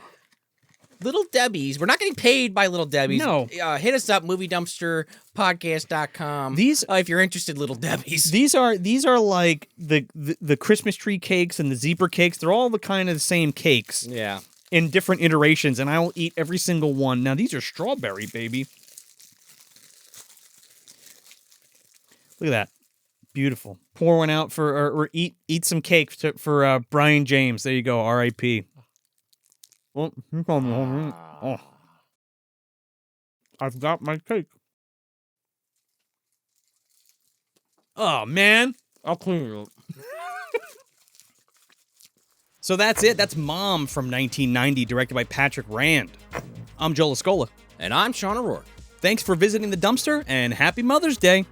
S2: Little Debbie's. We're not getting paid by Little Debbie's.
S1: No.
S2: Hit us up, moviedumpsterpodcast.com.
S1: These,
S2: if you're interested, Little Debbie's.
S1: These are like the Christmas tree cakes and the zebra cakes. They're all the kind of the same cakes.
S2: Yeah.
S1: In different iterations, and I will eat every single one. Now, these are strawberry, baby. Look at that. Beautiful. Pour one out for, or eat some cake for Brian James. There you go, R.I.P. Well, oh. I've got my cake. Oh, man. I'll clean it up. So that's it. That's Mom from 1990, directed by Patrick Rand. I'm Joe Lascola.
S2: And I'm Sean O'Rourke.
S1: Thanks for visiting the dumpster, and happy Mother's Day.